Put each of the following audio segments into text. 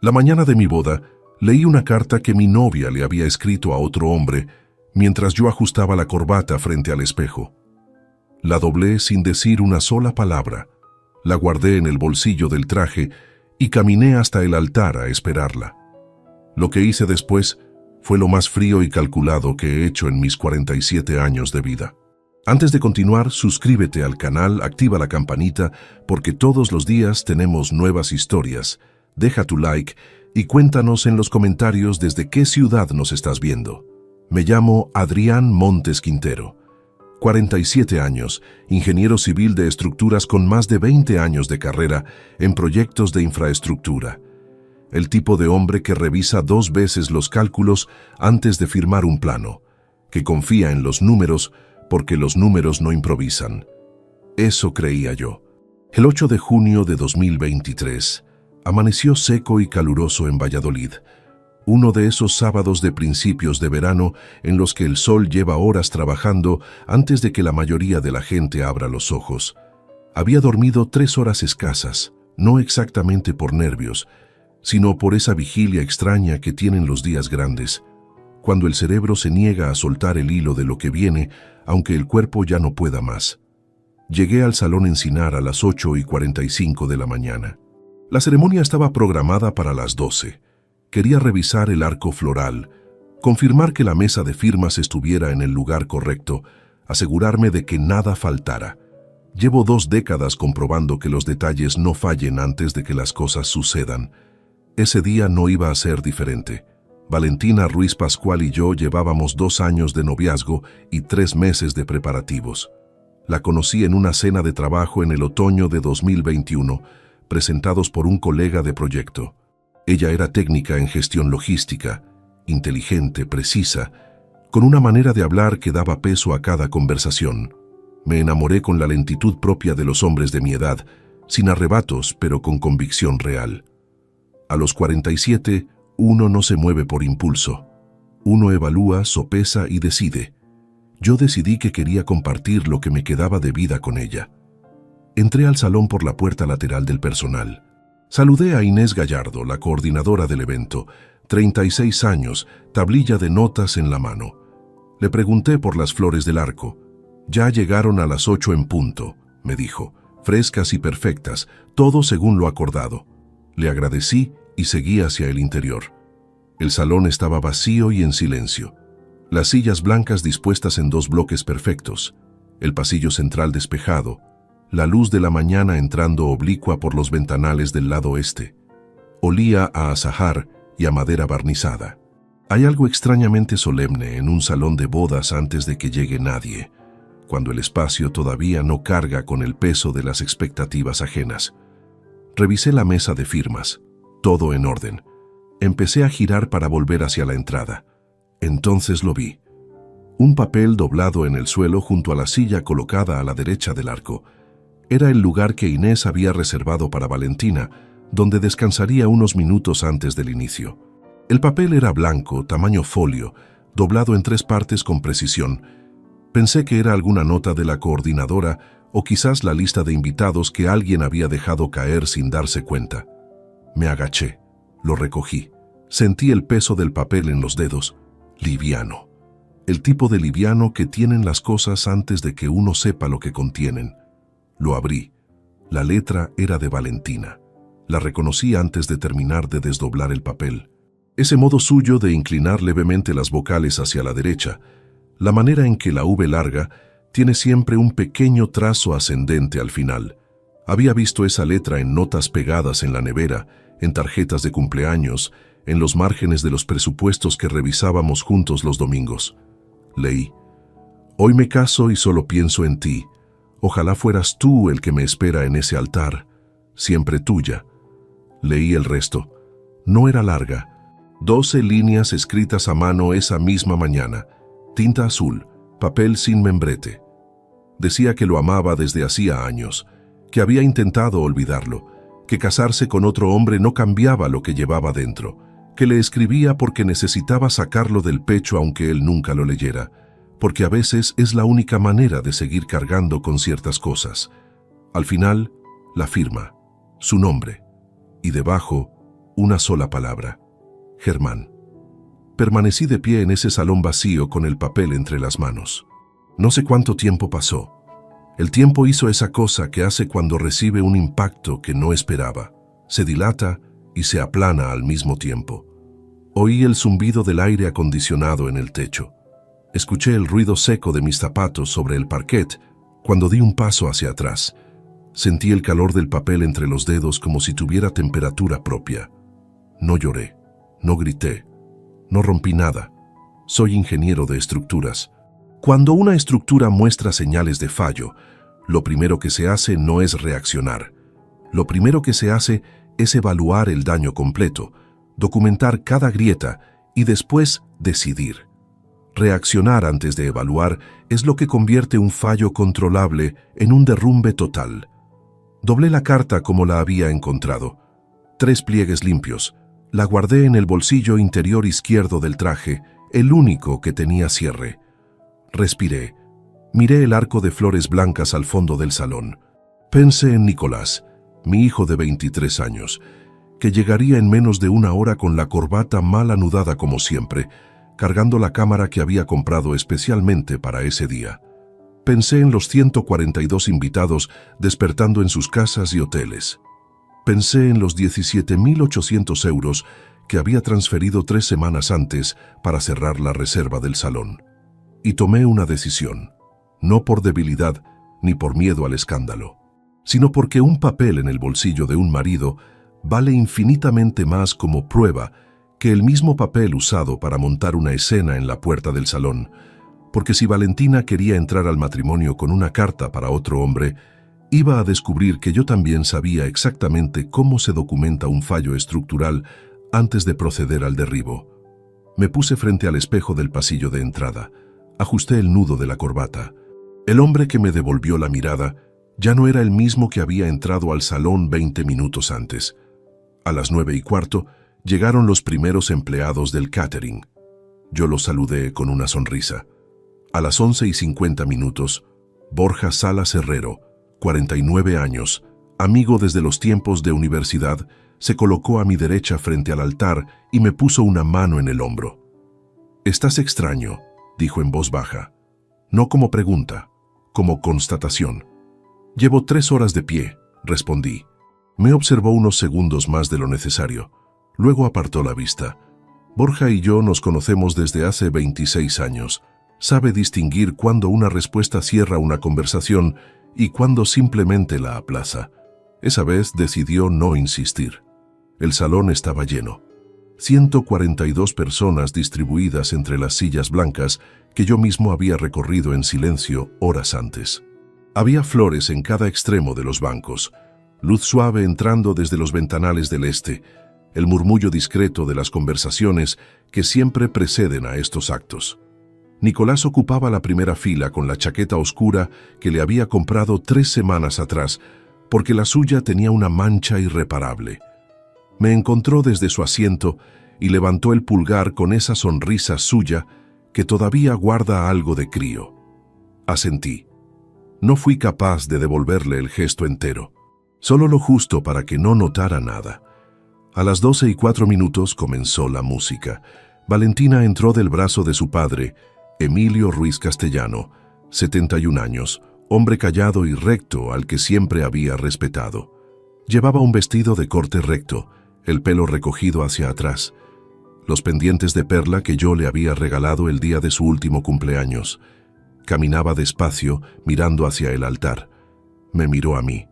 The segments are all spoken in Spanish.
La mañana de mi boda, leí una carta que mi novia le había escrito a otro hombre mientras yo ajustaba la corbata frente al espejo. La doblé sin decir una sola palabra, la guardé en el bolsillo del traje y caminé hasta el altar a esperarla. Lo que hice después fue lo más frío y calculado que he hecho en mis 47 años de vida. Antes de continuar, suscríbete al canal, activa la campanita, porque todos los días tenemos nuevas historias. Deja tu like y cuéntanos en los comentarios desde qué ciudad nos estás viendo. Me llamo Adrián Montes Quintero, 47 años, ingeniero civil de estructuras con más de 20 años de carrera en proyectos de infraestructura. El tipo de hombre que revisa 2 veces los cálculos antes de firmar un plano, que confía en los números porque los números no improvisan. Eso creía yo. El 8 de junio de 2023, amaneció seco y caluroso en Valladolid. Uno de esos sábados de principios de verano en los que el sol lleva horas trabajando antes de que la mayoría de la gente abra los ojos. Había dormido 3 horas escasas, no exactamente por nervios, sino por esa vigilia extraña que tienen los días grandes, cuando el cerebro se niega a soltar el hilo de lo que viene, aunque el cuerpo ya no pueda más. Llegué al Salón Encinar a las 8:45 de la mañana. La ceremonia estaba programada para las 12. Quería revisar el arco floral, confirmar que la mesa de firmas estuviera en el lugar correcto, asegurarme de que nada faltara. Llevo 2 décadas comprobando que los detalles no fallen antes de que las cosas sucedan. Ese día no iba a ser diferente. Valentina Ruiz Pascual y yo llevábamos 2 años de noviazgo y 3 meses de preparativos. La conocí en una cena de trabajo en el otoño de 2021, presentados por un colega de proyecto. Ella era técnica en gestión logística, inteligente, precisa, con una manera de hablar que daba peso a cada conversación. Me enamoré con la lentitud propia de los hombres de mi edad, sin arrebatos, pero con convicción real. A los 47, uno no se mueve por impulso. Uno evalúa, sopesa y decide. Yo decidí que quería compartir lo que me quedaba de vida con ella. Entré al salón por la puerta lateral del personal. Saludé a Inés Gallardo, la coordinadora del evento, 36 años, tablilla de notas en la mano. Le pregunté por las flores del arco. Ya llegaron a las 8 en punto, me dijo, frescas y perfectas, todo según lo acordado. Le agradecí y seguí hacia el interior. El salón estaba vacío y en silencio. Las sillas blancas dispuestas en 2 bloques perfectos, el pasillo central despejado, la luz de la mañana entrando oblicua por los ventanales del lado este. Olía a azahar y a madera barnizada. Hay algo extrañamente solemne en un salón de bodas antes de que llegue nadie, cuando el espacio todavía no carga con el peso de las expectativas ajenas. Revisé la mesa de firmas, todo en orden. Empecé a girar para volver hacia la entrada. Entonces lo vi. Un papel doblado en el suelo junto a la silla colocada a la derecha del arco. Era el lugar que Inés había reservado para Valentina, donde descansaría unos minutos antes del inicio. El papel era blanco, tamaño folio, doblado en 3 partes con precisión. Pensé que era alguna nota de la coordinadora o quizás la lista de invitados que alguien había dejado caer sin darse cuenta. Me agaché, lo recogí. Sentí el peso del papel en los dedos. Liviano. El tipo de liviano que tienen las cosas antes de que uno sepa lo que contienen. Lo abrí. La letra era de Valentina. La reconocí antes de terminar de desdoblar el papel. Ese modo suyo de inclinar levemente las vocales hacia la derecha, la manera en que la V larga tiene siempre un pequeño trazo ascendente al final. Había visto esa letra en notas pegadas en la nevera, en tarjetas de cumpleaños, en los márgenes de los presupuestos que revisábamos juntos los domingos. Leí: hoy me caso y solo pienso en ti. Ojalá fueras tú el que me espera en ese altar, siempre tuya. Leí el resto. No era larga. 12 líneas escritas a mano esa misma mañana. Tinta azul, papel sin membrete. Decía que lo amaba desde hacía años, que había intentado olvidarlo, que casarse con otro hombre no cambiaba lo que llevaba dentro, que le escribía porque necesitaba sacarlo del pecho aunque él nunca lo leyera, porque a veces es la única manera de seguir cargando con ciertas cosas. Al final, la firma, su nombre, y debajo, una sola palabra: Germán. Permanecí de pie en ese salón vacío con el papel entre las manos. No sé cuánto tiempo pasó. El tiempo hizo esa cosa que hace cuando recibe un impacto que no esperaba. Se dilata y se aplana al mismo tiempo. Oí el zumbido del aire acondicionado en el techo. Escuché el ruido seco de mis zapatos sobre el parquet cuando di un paso hacia atrás. Sentí el calor del papel entre los dedos como si tuviera temperatura propia. No lloré, no grité, no rompí nada. Soy ingeniero de estructuras. Cuando una estructura muestra señales de fallo, lo primero que se hace no es reaccionar. Lo primero que se hace es evaluar el daño completo, documentar cada grieta y después decidir. Reaccionar antes de evaluar es lo que convierte un fallo controlable en un derrumbe total. Doblé la carta como la había encontrado. 3 pliegues limpios. La guardé en el bolsillo interior izquierdo del traje, el único que tenía cierre. Respiré. Miré el arco de flores blancas al fondo del salón. Pensé en Nicolás, mi hijo de 23 años, que llegaría en menos de una hora con la corbata mal anudada como siempre, cargando la cámara que había comprado especialmente para ese día. Pensé en los 142 invitados despertando en sus casas y hoteles. Pensé en los 17.800 euros que había transferido 3 semanas antes para cerrar la reserva del salón. Y tomé una decisión, no por debilidad ni por miedo al escándalo, sino porque un papel en el bolsillo de un marido vale infinitamente más como prueba que el mismo papel usado para montar una escena en la puerta del salón, porque si Valentina quería entrar al matrimonio con una carta para otro hombre, iba a descubrir que yo también sabía exactamente cómo se documenta un fallo estructural antes de proceder al derribo. Me puse frente al espejo del pasillo de entrada. Ajusté el nudo de la corbata. El hombre que me devolvió la mirada ya no era el mismo que había entrado al salón 20 minutos antes. A las 9:15 llegaron los primeros empleados del catering. Yo los saludé con una sonrisa. A las 11:50, Borja Salas Herrero, 49 años, amigo desde los tiempos de universidad, se colocó a mi derecha frente al altar y me puso una mano en el hombro. «Estás extraño», dijo en voz baja. No como pregunta, como constatación. «Llevo 3 horas de pie», respondí. Me observó unos segundos más de lo necesario. Luego apartó la vista. «Borja y yo nos conocemos desde hace 26 años. Sabe distinguir cuándo una respuesta cierra una conversación y cuándo simplemente la aplaza. Esa vez decidió no insistir. El salón estaba lleno. 142 personas distribuidas entre las sillas blancas que yo mismo había recorrido en silencio horas antes. Había flores en cada extremo de los bancos, luz suave entrando desde los ventanales del este, el murmullo discreto de las conversaciones que siempre preceden a estos actos. Nicolás ocupaba la primera fila con la chaqueta oscura que le había comprado 3 semanas atrás, porque la suya tenía una mancha irreparable. Me encontró desde su asiento y levantó el pulgar con esa sonrisa suya que todavía guarda algo de crío. Asentí. No fui capaz de devolverle el gesto entero, solo lo justo para que no notara nada. A las 12:04 comenzó la música. Valentina entró del brazo de su padre, Emilio Ruiz Castellano, 71 años, hombre callado y recto al que siempre había respetado. Llevaba un vestido de corte recto, el pelo recogido hacia atrás, los pendientes de perla que yo le había regalado el día de su último cumpleaños. Caminaba despacio, mirando hacia el altar. Me miró a mí.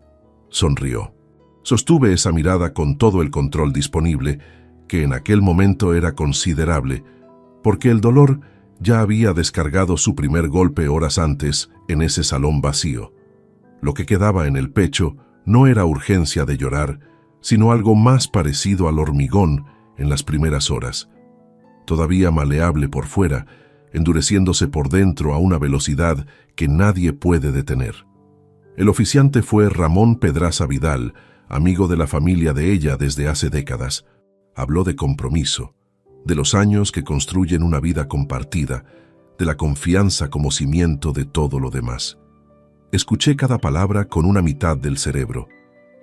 Sonrió. Sostuve esa mirada con todo el control disponible, que en aquel momento era considerable, porque el dolor ya había descargado su primer golpe horas antes en ese salón vacío. Lo que quedaba en el pecho no era urgencia de llorar, sino algo más parecido al hormigón en las primeras horas. Todavía maleable por fuera, endureciéndose por dentro a una velocidad que nadie puede detener. El oficiante fue Ramón Pedraza Vidal, amigo de la familia de ella desde hace décadas. Habló de compromiso, de los años que construyen una vida compartida, de la confianza como cimiento de todo lo demás. Escuché cada palabra con una mitad del cerebro.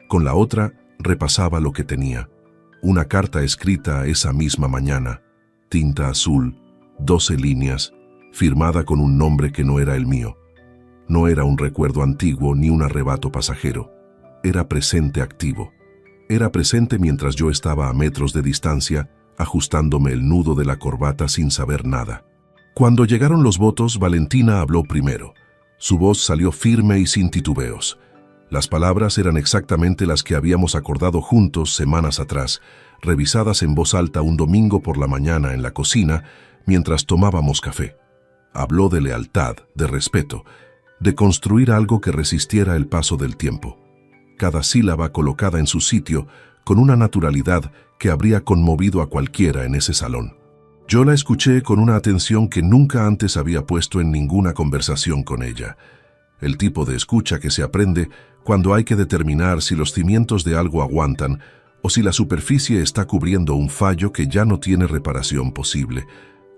Con la otra repasaba lo que tenía. una carta escrita esa misma mañana, tinta azul, 12 líneas, firmada con un nombre que no era el mío. No era un recuerdo antiguo ni un arrebato pasajero. Era presente activo. Era presente mientras yo estaba a metros de distancia, ajustándome el nudo de la corbata sin saber nada. Cuando llegaron los votos, Valentina habló primero. Su voz salió firme y sin titubeos. Las palabras eran exactamente las que habíamos acordado juntos semanas atrás, revisadas en voz alta un domingo por la mañana en la cocina, mientras tomábamos café. Habló de lealtad, de respeto, de construir algo que resistiera el paso del tiempo. Cada sílaba colocada en su sitio, con una naturalidad que habría conmovido a cualquiera en ese salón. Yo la escuché con una atención que nunca antes había puesto en ninguna conversación con ella. El tipo de escucha que se aprende cuando hay que determinar si los cimientos de algo aguantan o si la superficie está cubriendo un fallo que ya no tiene reparación posible.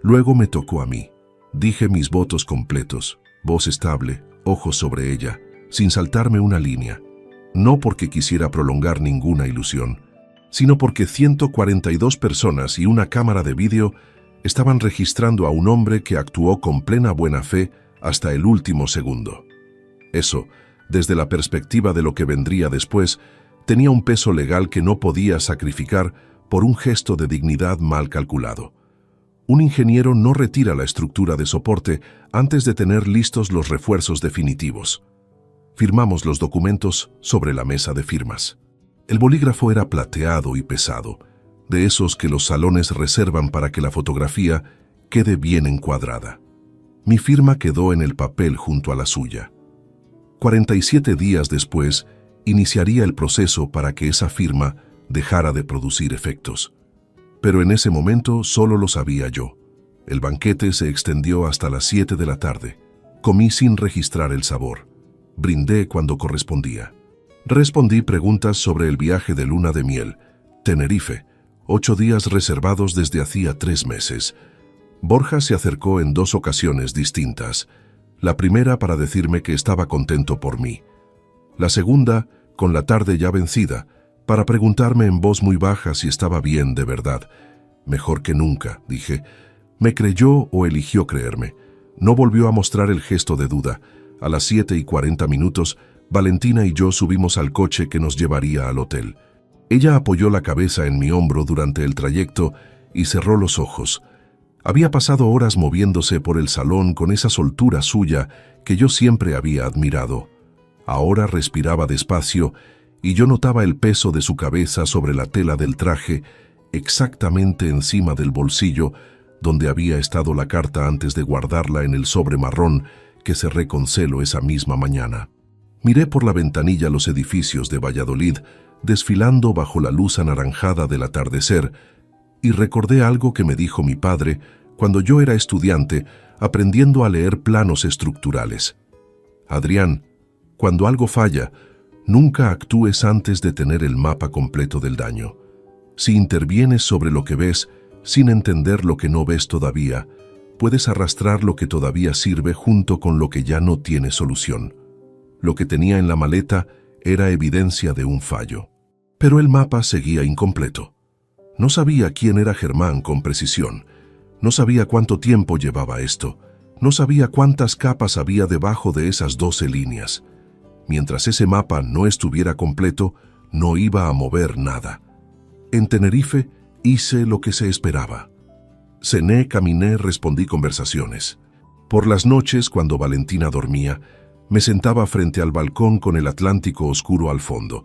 Luego me tocó a mí. Dije mis votos completos, voz estable, ojos sobre ella, sin saltarme una línea. No porque quisiera prolongar ninguna ilusión, sino porque 142 personas y una cámara de vídeo estaban registrando a un hombre que actuó con plena buena fe hasta el último segundo. Eso, desde la perspectiva de lo que vendría después, tenía un peso legal que no podía sacrificar por un gesto de dignidad mal calculado. Un ingeniero no retira la estructura de soporte antes de tener listos los refuerzos definitivos. Firmamos los documentos sobre la mesa de firmas. El bolígrafo era plateado y pesado, de esos que los salones reservan para que la fotografía quede bien encuadrada. Mi firma quedó en el papel junto a la suya. 47 días después, iniciaría el proceso para que esa firma dejara de producir efectos. Pero en ese momento solo lo sabía yo. El banquete se extendió hasta las 7 de la tarde. Comí sin registrar el sabor. Brindé cuando correspondía. Respondí preguntas sobre el viaje de luna de miel, Tenerife, 8 días reservados desde hacía 3 meses. Borja se acercó en 2 ocasiones distintas. La primera para decirme que estaba contento por mí. La segunda, con la tarde ya vencida, para preguntarme en voz muy baja si estaba bien de verdad. Mejor que nunca, dije. Me creyó o eligió creerme. No volvió a mostrar el gesto de duda. A las 7:40, Valentina y yo subimos al coche que nos llevaría al hotel. Ella apoyó la cabeza en mi hombro durante el trayecto y cerró los ojos. Había pasado horas moviéndose por el salón con esa soltura suya que yo siempre había admirado. Ahora respiraba despacio y yo notaba el peso de su cabeza sobre la tela del traje, exactamente encima del bolsillo donde había estado la carta antes de guardarla en el sobre marrón que cerré con celo esa misma mañana. Miré por la ventanilla los edificios de Valladolid desfilando bajo la luz anaranjada del atardecer y recordé algo que me dijo mi padre cuando yo era estudiante aprendiendo a leer planos estructurales. Adrián, cuando algo falla, nunca actúes antes de tener el mapa completo del daño. Si intervienes sobre lo que ves sin entender lo que no ves todavía, puedes arrastrar lo que todavía sirve junto con lo que ya no tiene solución. Lo que tenía en la maleta era evidencia de un fallo. Pero el mapa seguía incompleto. No sabía quién era Germán con precisión. No sabía cuánto tiempo llevaba esto. No sabía cuántas capas había debajo de esas 12 líneas. Mientras ese mapa no estuviera completo, no iba a mover nada. En Tenerife hice lo que se esperaba. Cené, caminé, respondí conversaciones. Por las noches, cuando Valentina dormía, me sentaba frente al balcón con el Atlántico oscuro al fondo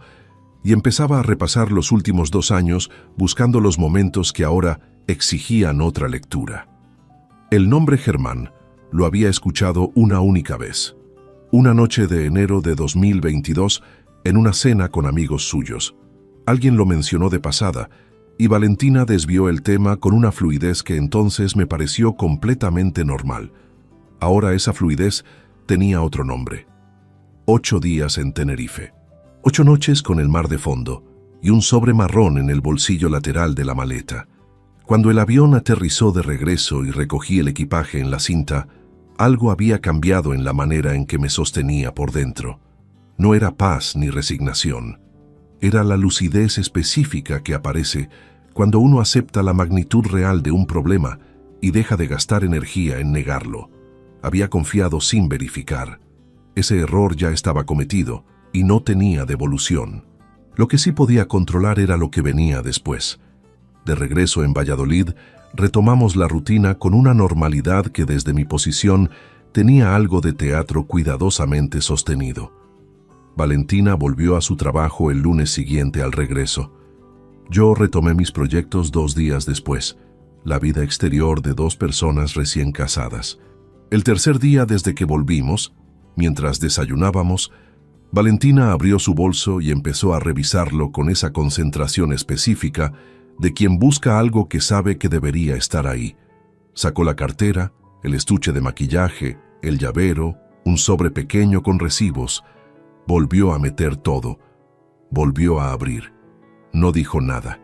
y empezaba a repasar los últimos 2 años buscando los momentos que ahora exigían otra lectura. El nombre Germán lo había escuchado una única vez. Una noche de enero de 2022, en una cena con amigos suyos. Alguien lo mencionó de pasada y Valentina desvió el tema con una fluidez que entonces me pareció completamente normal. Ahora esa fluidez tenía otro nombre. 8 días en Tenerife. 8 noches con el mar de fondo y un sobre marrón en el bolsillo lateral de la maleta. Cuando el avión aterrizó de regreso y recogí el equipaje en la cinta, algo había cambiado en la manera en que me sostenía por dentro. No era paz ni resignación. Era la lucidez específica que aparece cuando uno acepta la magnitud real de un problema y deja de gastar energía en negarlo. Había confiado sin verificar. Ese error ya estaba cometido y no tenía devolución. Lo que sí podía controlar era lo que venía después. De regreso en Valladolid, retomamos la rutina con una normalidad que desde mi posición tenía algo de teatro cuidadosamente sostenido. Valentina volvió a su trabajo el lunes siguiente al regreso. Yo retomé mis proyectos 2 días después, la vida exterior de 2 personas recién casadas. El tercer día desde que volvimos, mientras desayunábamos, Valentina abrió su bolso y empezó a revisarlo con esa concentración específica de quien busca algo que sabe que debería estar ahí. Sacó la cartera, el estuche de maquillaje, el llavero, un sobre pequeño con recibos. Volvió a meter todo. Volvió a abrir. No dijo nada.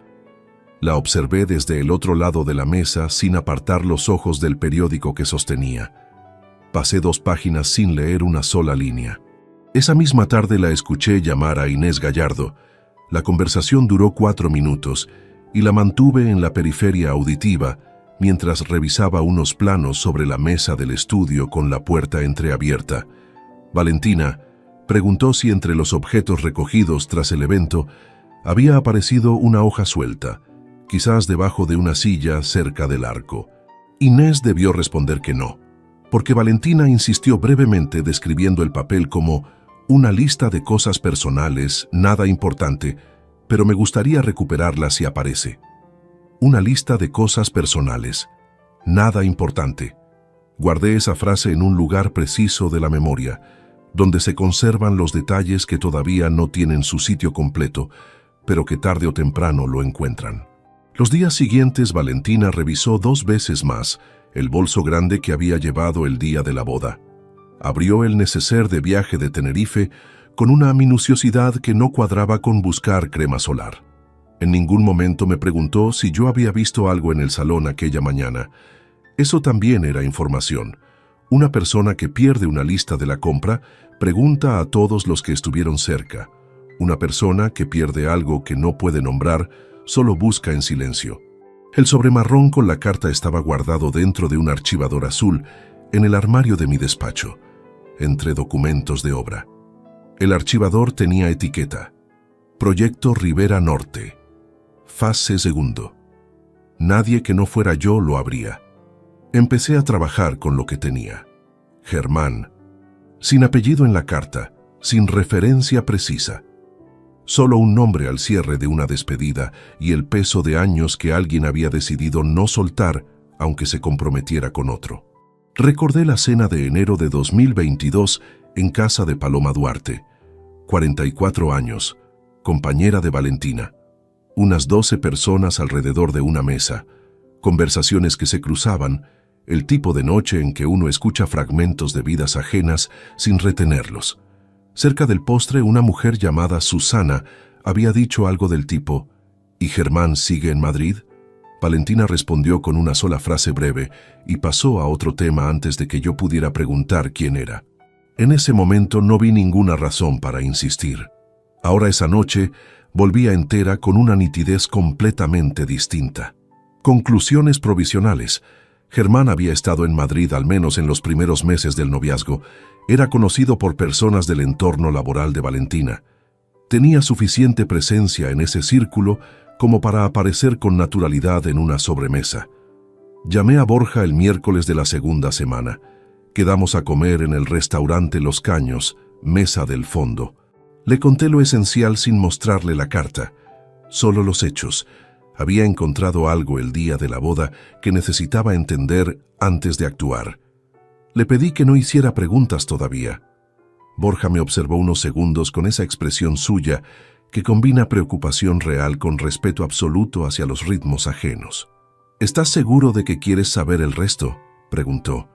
La observé desde el otro lado de la mesa sin apartar los ojos del periódico que sostenía. Pasé 2 páginas sin leer una sola línea. Esa misma tarde la escuché llamar a Inés Gallardo. La conversación duró 4 minutos y la mantuve en la periferia auditiva mientras revisaba unos planos sobre la mesa del estudio con la puerta entreabierta. Valentina preguntó si entre los objetos recogidos tras el evento había aparecido una hoja suelta, quizás debajo de una silla cerca del arco. Inés debió responder que no, porque Valentina insistió brevemente describiendo el papel como una lista de cosas personales, nada importante, pero me gustaría recuperarla si aparece. Una lista de cosas personales, nada importante. Guardé esa frase en un lugar preciso de la memoria, donde se conservan los detalles que todavía no tienen su sitio completo, pero que tarde o temprano lo encuentran. Los días siguientes Valentina revisó 2 veces más el bolso grande que había llevado el día de la boda. Abrió el neceser de viaje de Tenerife con una minuciosidad que no cuadraba con buscar crema solar. En ningún momento me preguntó si yo había visto algo en el salón aquella mañana. Eso también era información. Una persona que pierde una lista de la compra pregunta a todos los que estuvieron cerca. Una persona que pierde algo que no puede nombrar solo busca en silencio. El sobre marrón con la carta estaba guardado dentro de un archivador azul en el armario de mi despacho, entre documentos de obra. El archivador tenía etiqueta: Proyecto Ribera Norte, fase 2. Nadie que no fuera yo lo abría. Empecé a trabajar con lo que tenía. Germán, sin apellido en la carta, sin referencia precisa. Solo un nombre al cierre de una despedida y el peso de años que alguien había decidido no soltar aunque se comprometiera con otro. Recordé la cena de enero de 2022 en casa de Paloma Duarte, 44 años, compañera de Valentina. Unas 12 personas alrededor de una mesa, conversaciones que se cruzaban, el tipo de noche en que uno escucha fragmentos de vidas ajenas sin retenerlos. Cerca del postre, una mujer llamada Susana había dicho algo del tipo: ¿Y Germán sigue en Madrid? Valentina respondió con una sola frase breve y pasó a otro tema antes de que yo pudiera preguntar quién era. En ese momento no vi ninguna razón para insistir. Ahora esa noche volvía entera con una nitidez completamente distinta. Conclusiones provisionales. Germán había estado en Madrid al menos en los primeros meses del noviazgo. Era conocido por personas del entorno laboral de Valentina. Tenía suficiente presencia en ese círculo como para aparecer con naturalidad en una sobremesa. Llamé a Borja el miércoles de la segunda semana. Quedamos a comer en el restaurante Los Caños, mesa del fondo. Le conté lo esencial sin mostrarle la carta, solo los hechos. Había encontrado algo el día de la boda que necesitaba entender antes de actuar. Le pedí que no hiciera preguntas todavía. Borja me observó unos segundos con esa expresión suya que combina preocupación real con respeto absoluto hacia los ritmos ajenos. ¿Estás seguro de que quieres saber el resto?, preguntó.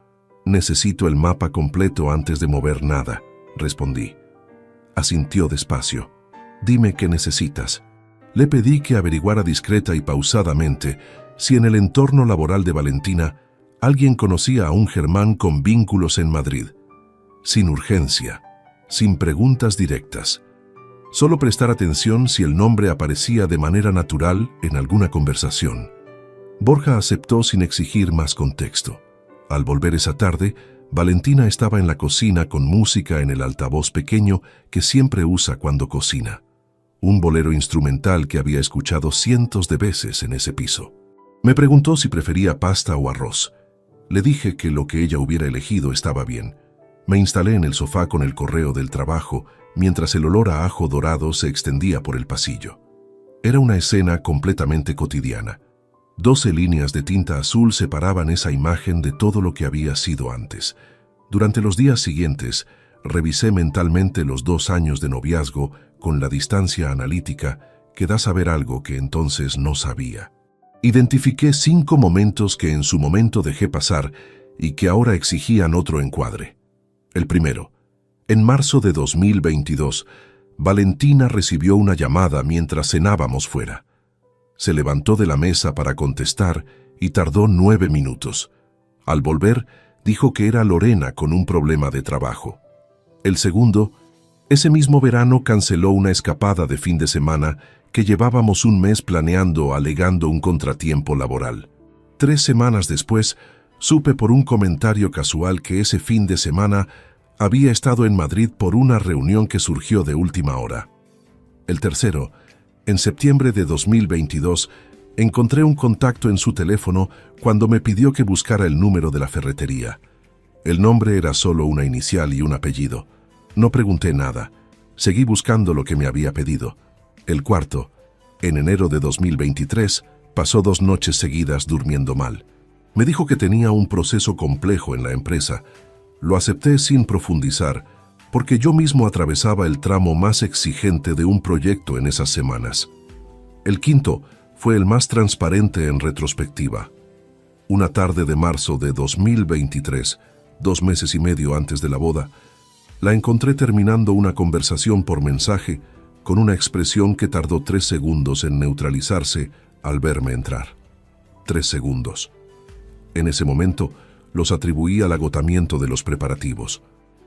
Necesito el mapa completo antes de mover nada, respondí. Asintió despacio. Dime qué necesitas. Le pedí que averiguara discreta y pausadamente si en el entorno laboral de Valentina alguien conocía a un Germán con vínculos en Madrid. Sin urgencia, sin preguntas directas. Solo prestar atención si el nombre aparecía de manera natural en alguna conversación. Borja aceptó sin exigir más contexto. Al volver esa tarde, Valentina estaba en la cocina con música en el altavoz pequeño que siempre usa cuando cocina. Un bolero instrumental que había escuchado cientos de veces en ese piso. Me preguntó si prefería pasta o arroz. Le dije que lo que ella hubiera elegido estaba bien. Me instalé en el sofá con el correo del trabajo mientras el olor a ajo dorado se extendía por el pasillo. Era una escena completamente cotidiana. 12 líneas de tinta azul separaban esa imagen de todo lo que había sido antes. Durante los días siguientes, revisé mentalmente los 2 años de noviazgo con la distancia analítica que da saber algo que entonces no sabía. Identifiqué 5 momentos que en su momento dejé pasar y que ahora exigían otro encuadre. El primero. En marzo de 2022, Valentina recibió una llamada mientras cenábamos fuera. Se levantó de la mesa para contestar y tardó 9 minutos. Al volver, dijo que era Lorena con un problema de trabajo. El segundo, ese mismo verano canceló una escapada de fin de semana que llevábamos un mes planeando alegando un contratiempo laboral. 3 semanas después, supe por un comentario casual que ese fin de semana había estado en Madrid por una reunión que surgió de última hora. El tercero, en septiembre de 2022, encontré un contacto en su teléfono cuando me pidió que buscara el número de la ferretería. El nombre era solo una inicial y un apellido. No pregunté nada. Seguí buscando lo que me había pedido. El cuarto, en enero de 2023, pasó 2 noches seguidas durmiendo mal. Me dijo que tenía un proceso complejo en la empresa. Lo acepté sin profundizar, porque yo mismo atravesaba el tramo más exigente de un proyecto en esas semanas. El quinto fue el más transparente en retrospectiva. Una tarde de marzo de 2023, 2 meses y medio antes de la boda, la encontré terminando una conversación por mensaje con una expresión que tardó 3 segundos en neutralizarse al verme entrar. 3 segundos. En ese momento, los atribuí al agotamiento de los preparativos.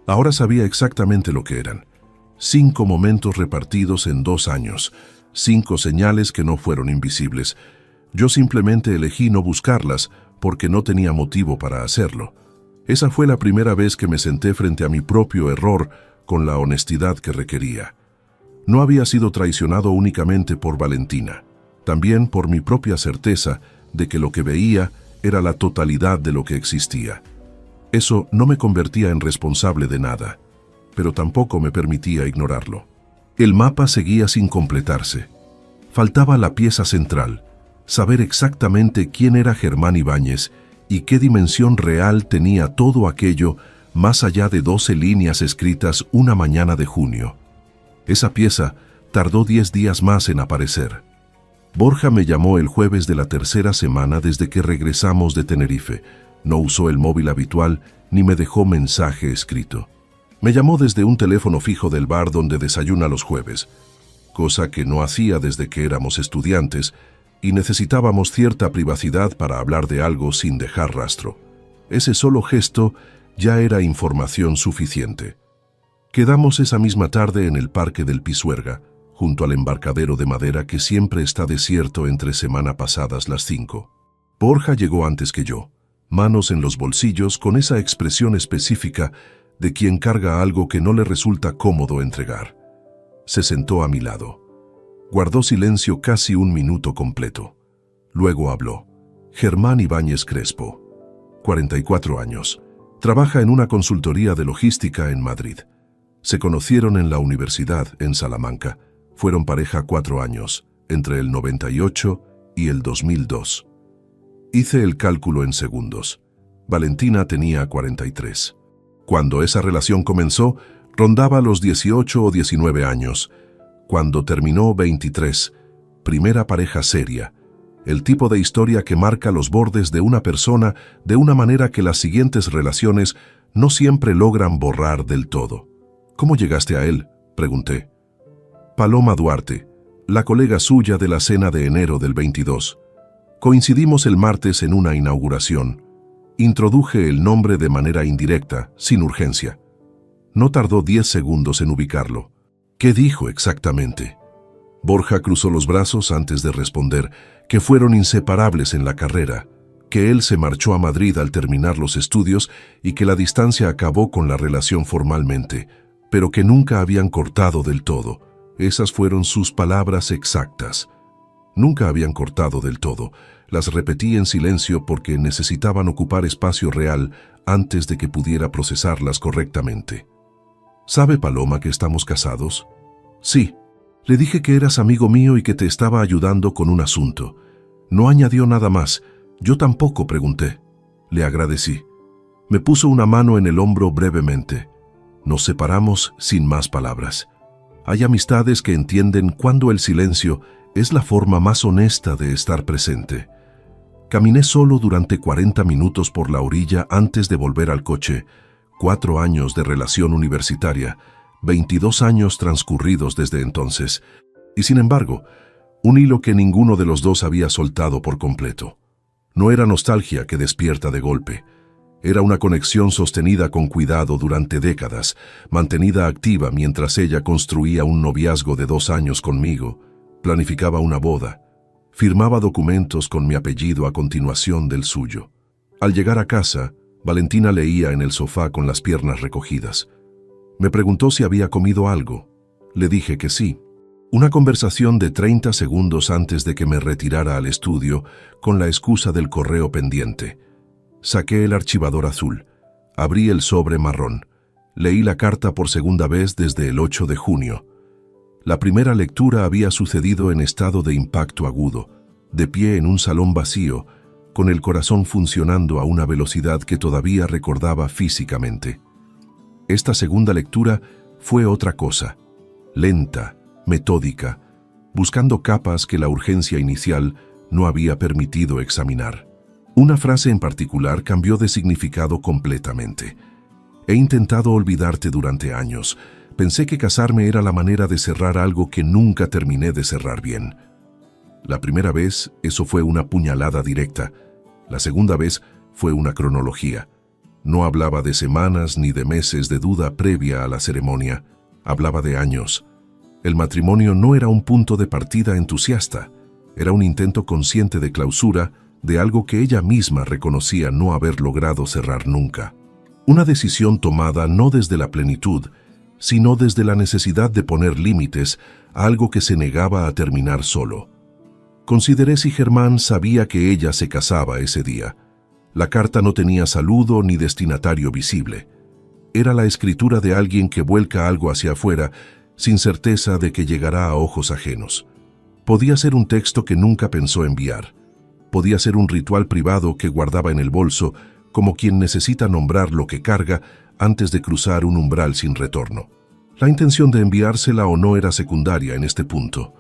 Ahora sabía exactamente lo que eran. 5 momentos repartidos en 2 años. 5 señales que no fueron invisibles. Yo simplemente elegí no buscarlas porque no tenía motivo para hacerlo. Esa fue la primera vez que me senté frente a mi propio error con la honestidad que requería. No había sido traicionado únicamente por Valentina, también por mi propia certeza de que lo que veía era la totalidad de lo que existía. Eso no me convertía en responsable de nada, pero tampoco me permitía ignorarlo. El mapa seguía sin completarse. Faltaba la pieza central, saber exactamente quién era Germán Ibáñez y qué dimensión real tenía todo aquello más allá de 12 líneas escritas una mañana de junio. Esa pieza tardó 10 días más en aparecer. Borja me llamó el jueves de la 3ª semana desde que regresamos de Tenerife. No usó el móvil habitual ni me dejó mensaje escrito. Me llamó desde un teléfono fijo del bar donde desayuna los jueves, cosa que no hacía desde que éramos estudiantes y necesitábamos cierta privacidad para hablar de algo sin dejar rastro. Ese solo gesto ya era información suficiente. Quedamos esa misma tarde en el Parque del Pisuerga, junto al embarcadero de madera que siempre está desierto entre semana pasadas las 5. Borja llegó antes que yo, manos en los bolsillos con esa expresión específica de quien carga algo que no le resulta cómodo entregar. Se sentó a mi lado. Guardó silencio casi 1 minuto completo. Luego habló. Germán Ibáñez Crespo, 44 años. Trabaja en una consultoría de logística en Madrid. Se conocieron en la universidad en Salamanca. Fueron pareja 4 años, entre el 98 y el 2002. Hice el cálculo en segundos. Valentina tenía 43. Cuando esa relación comenzó, rondaba los 18 o 19 años. Cuando terminó, 23. Primera pareja seria. El tipo de historia que marca los bordes de una persona de una manera que las siguientes relaciones no siempre logran borrar del todo. ¿Cómo llegaste a él?, pregunté. Paloma Duarte, la colega suya de la cena de enero del 22. Coincidimos el martes en una inauguración. Introduje el nombre de manera indirecta, sin urgencia. No tardó 10 segundos en ubicarlo. ¿Qué dijo exactamente? Borja cruzó los brazos antes de responder que fueron inseparables en la carrera, que él se marchó a Madrid al terminar los estudios y que la distancia acabó con la relación formalmente, pero que nunca habían cortado del todo. Esas fueron sus palabras exactas. Nunca habían cortado del todo. Las repetí en silencio porque necesitaban ocupar espacio real antes de que pudiera procesarlas correctamente. ¿Sabe, Paloma, que estamos casados? Sí. Le dije que eras amigo mío y que te estaba ayudando con un asunto. No añadió nada más. Yo tampoco pregunté. Le agradecí. Me puso una mano en el hombro brevemente. Nos separamos sin más palabras. Hay amistades que entienden cuando el silencio es la forma más honesta de estar presente. Caminé solo durante 40 minutos por la orilla antes de volver al coche. 4 años de relación universitaria, 22 años transcurridos desde entonces, y sin embargo, un hilo que ninguno de los dos había soltado por completo. No era nostalgia que despierta de golpe. Era una conexión sostenida con cuidado durante décadas, mantenida activa mientras ella construía un noviazgo de 2 años conmigo, planificaba una boda, firmaba documentos con mi apellido a continuación del suyo. Al llegar a casa, Valentina leía en el sofá con las piernas recogidas. Me preguntó si había comido algo. Le dije que sí. Una conversación de 30 segundos antes de que me retirara al estudio con la excusa del correo pendiente. Saqué el archivador azul. Abrí el sobre marrón. Leí la carta por segunda vez desde el 8 de junio. La primera lectura había sucedido en estado de impacto agudo, de pie en un salón vacío, con el corazón funcionando a una velocidad que todavía recordaba físicamente. Esta segunda lectura fue otra cosa, lenta, metódica, buscando capas que la urgencia inicial no había permitido examinar. Una frase en particular cambió de significado completamente. He intentado olvidarte durante años. Pensé que casarme era la manera de cerrar algo que nunca terminé de cerrar bien. La primera vez, eso fue una puñalada directa. La segunda vez fue una cronología. No hablaba de semanas ni de meses de duda previa a la ceremonia. Hablaba de años. El matrimonio no era un punto de partida entusiasta. Era un intento consciente de clausura de algo que ella misma reconocía no haber logrado cerrar nunca. Una decisión tomada no desde la plenitud, sino desde la necesidad de poner límites a algo que se negaba a terminar solo. Consideré si Germán sabía que ella se casaba ese día. La carta no tenía saludo ni destinatario visible. Era la escritura de alguien que vuelca algo hacia afuera sin certeza de que llegará a ojos ajenos. Podía ser un texto que nunca pensó enviar. Podía ser un ritual privado que guardaba en el bolso como quien necesita nombrar lo que carga antes de cruzar un umbral sin retorno. La intención de enviársela o no era secundaria en este punto.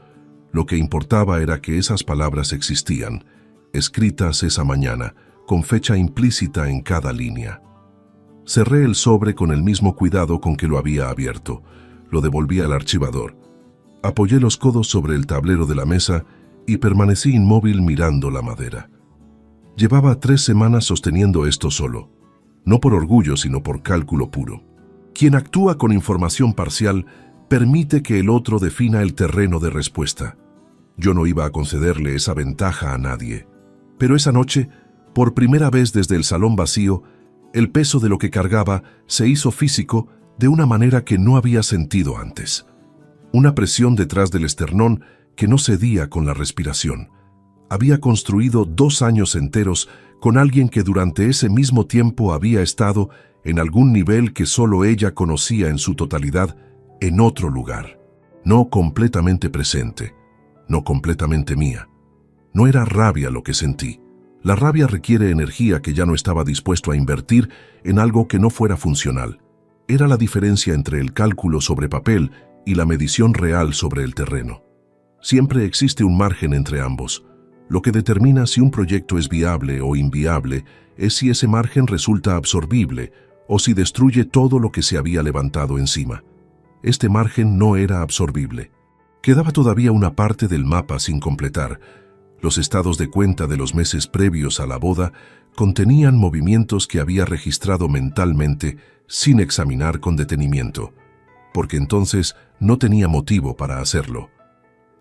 Lo que importaba era que esas palabras existían, escritas esa mañana, con fecha implícita en cada línea. Cerré el sobre con el mismo cuidado con que lo había abierto. Lo devolví al archivador. Apoyé los codos sobre el tablero de la mesa y permanecí inmóvil mirando la madera. Llevaba 3 semanas sosteniendo esto solo, no por orgullo sino por cálculo puro. Quien actúa con información parcial permite que el otro defina el terreno de respuesta. Yo no iba a concederle esa ventaja a nadie. Pero esa noche, por primera vez desde el salón vacío, el peso de lo que cargaba se hizo físico de una manera que no había sentido antes. Una presión detrás del esternón que no cedía con la respiración. Había construido 2 años enteros con alguien que durante ese mismo tiempo había estado en algún nivel que solo ella conocía en su totalidad, en otro lugar. No completamente presente, no completamente mía. No era rabia lo que sentí. La rabia requiere energía que ya no estaba dispuesto a invertir en algo que no fuera funcional. Era la diferencia entre el cálculo sobre papel y la medición real sobre el terreno. Siempre existe un margen entre ambos. Lo que determina si un proyecto es viable o inviable es si ese margen resulta absorbible o si destruye todo lo que se había levantado encima. Este margen no era absorbible. Quedaba todavía una parte del mapa sin completar. Los estados de cuenta de los meses previos a la boda contenían movimientos que había registrado mentalmente sin examinar con detenimiento. porque entonces no tenía motivo para hacerlo.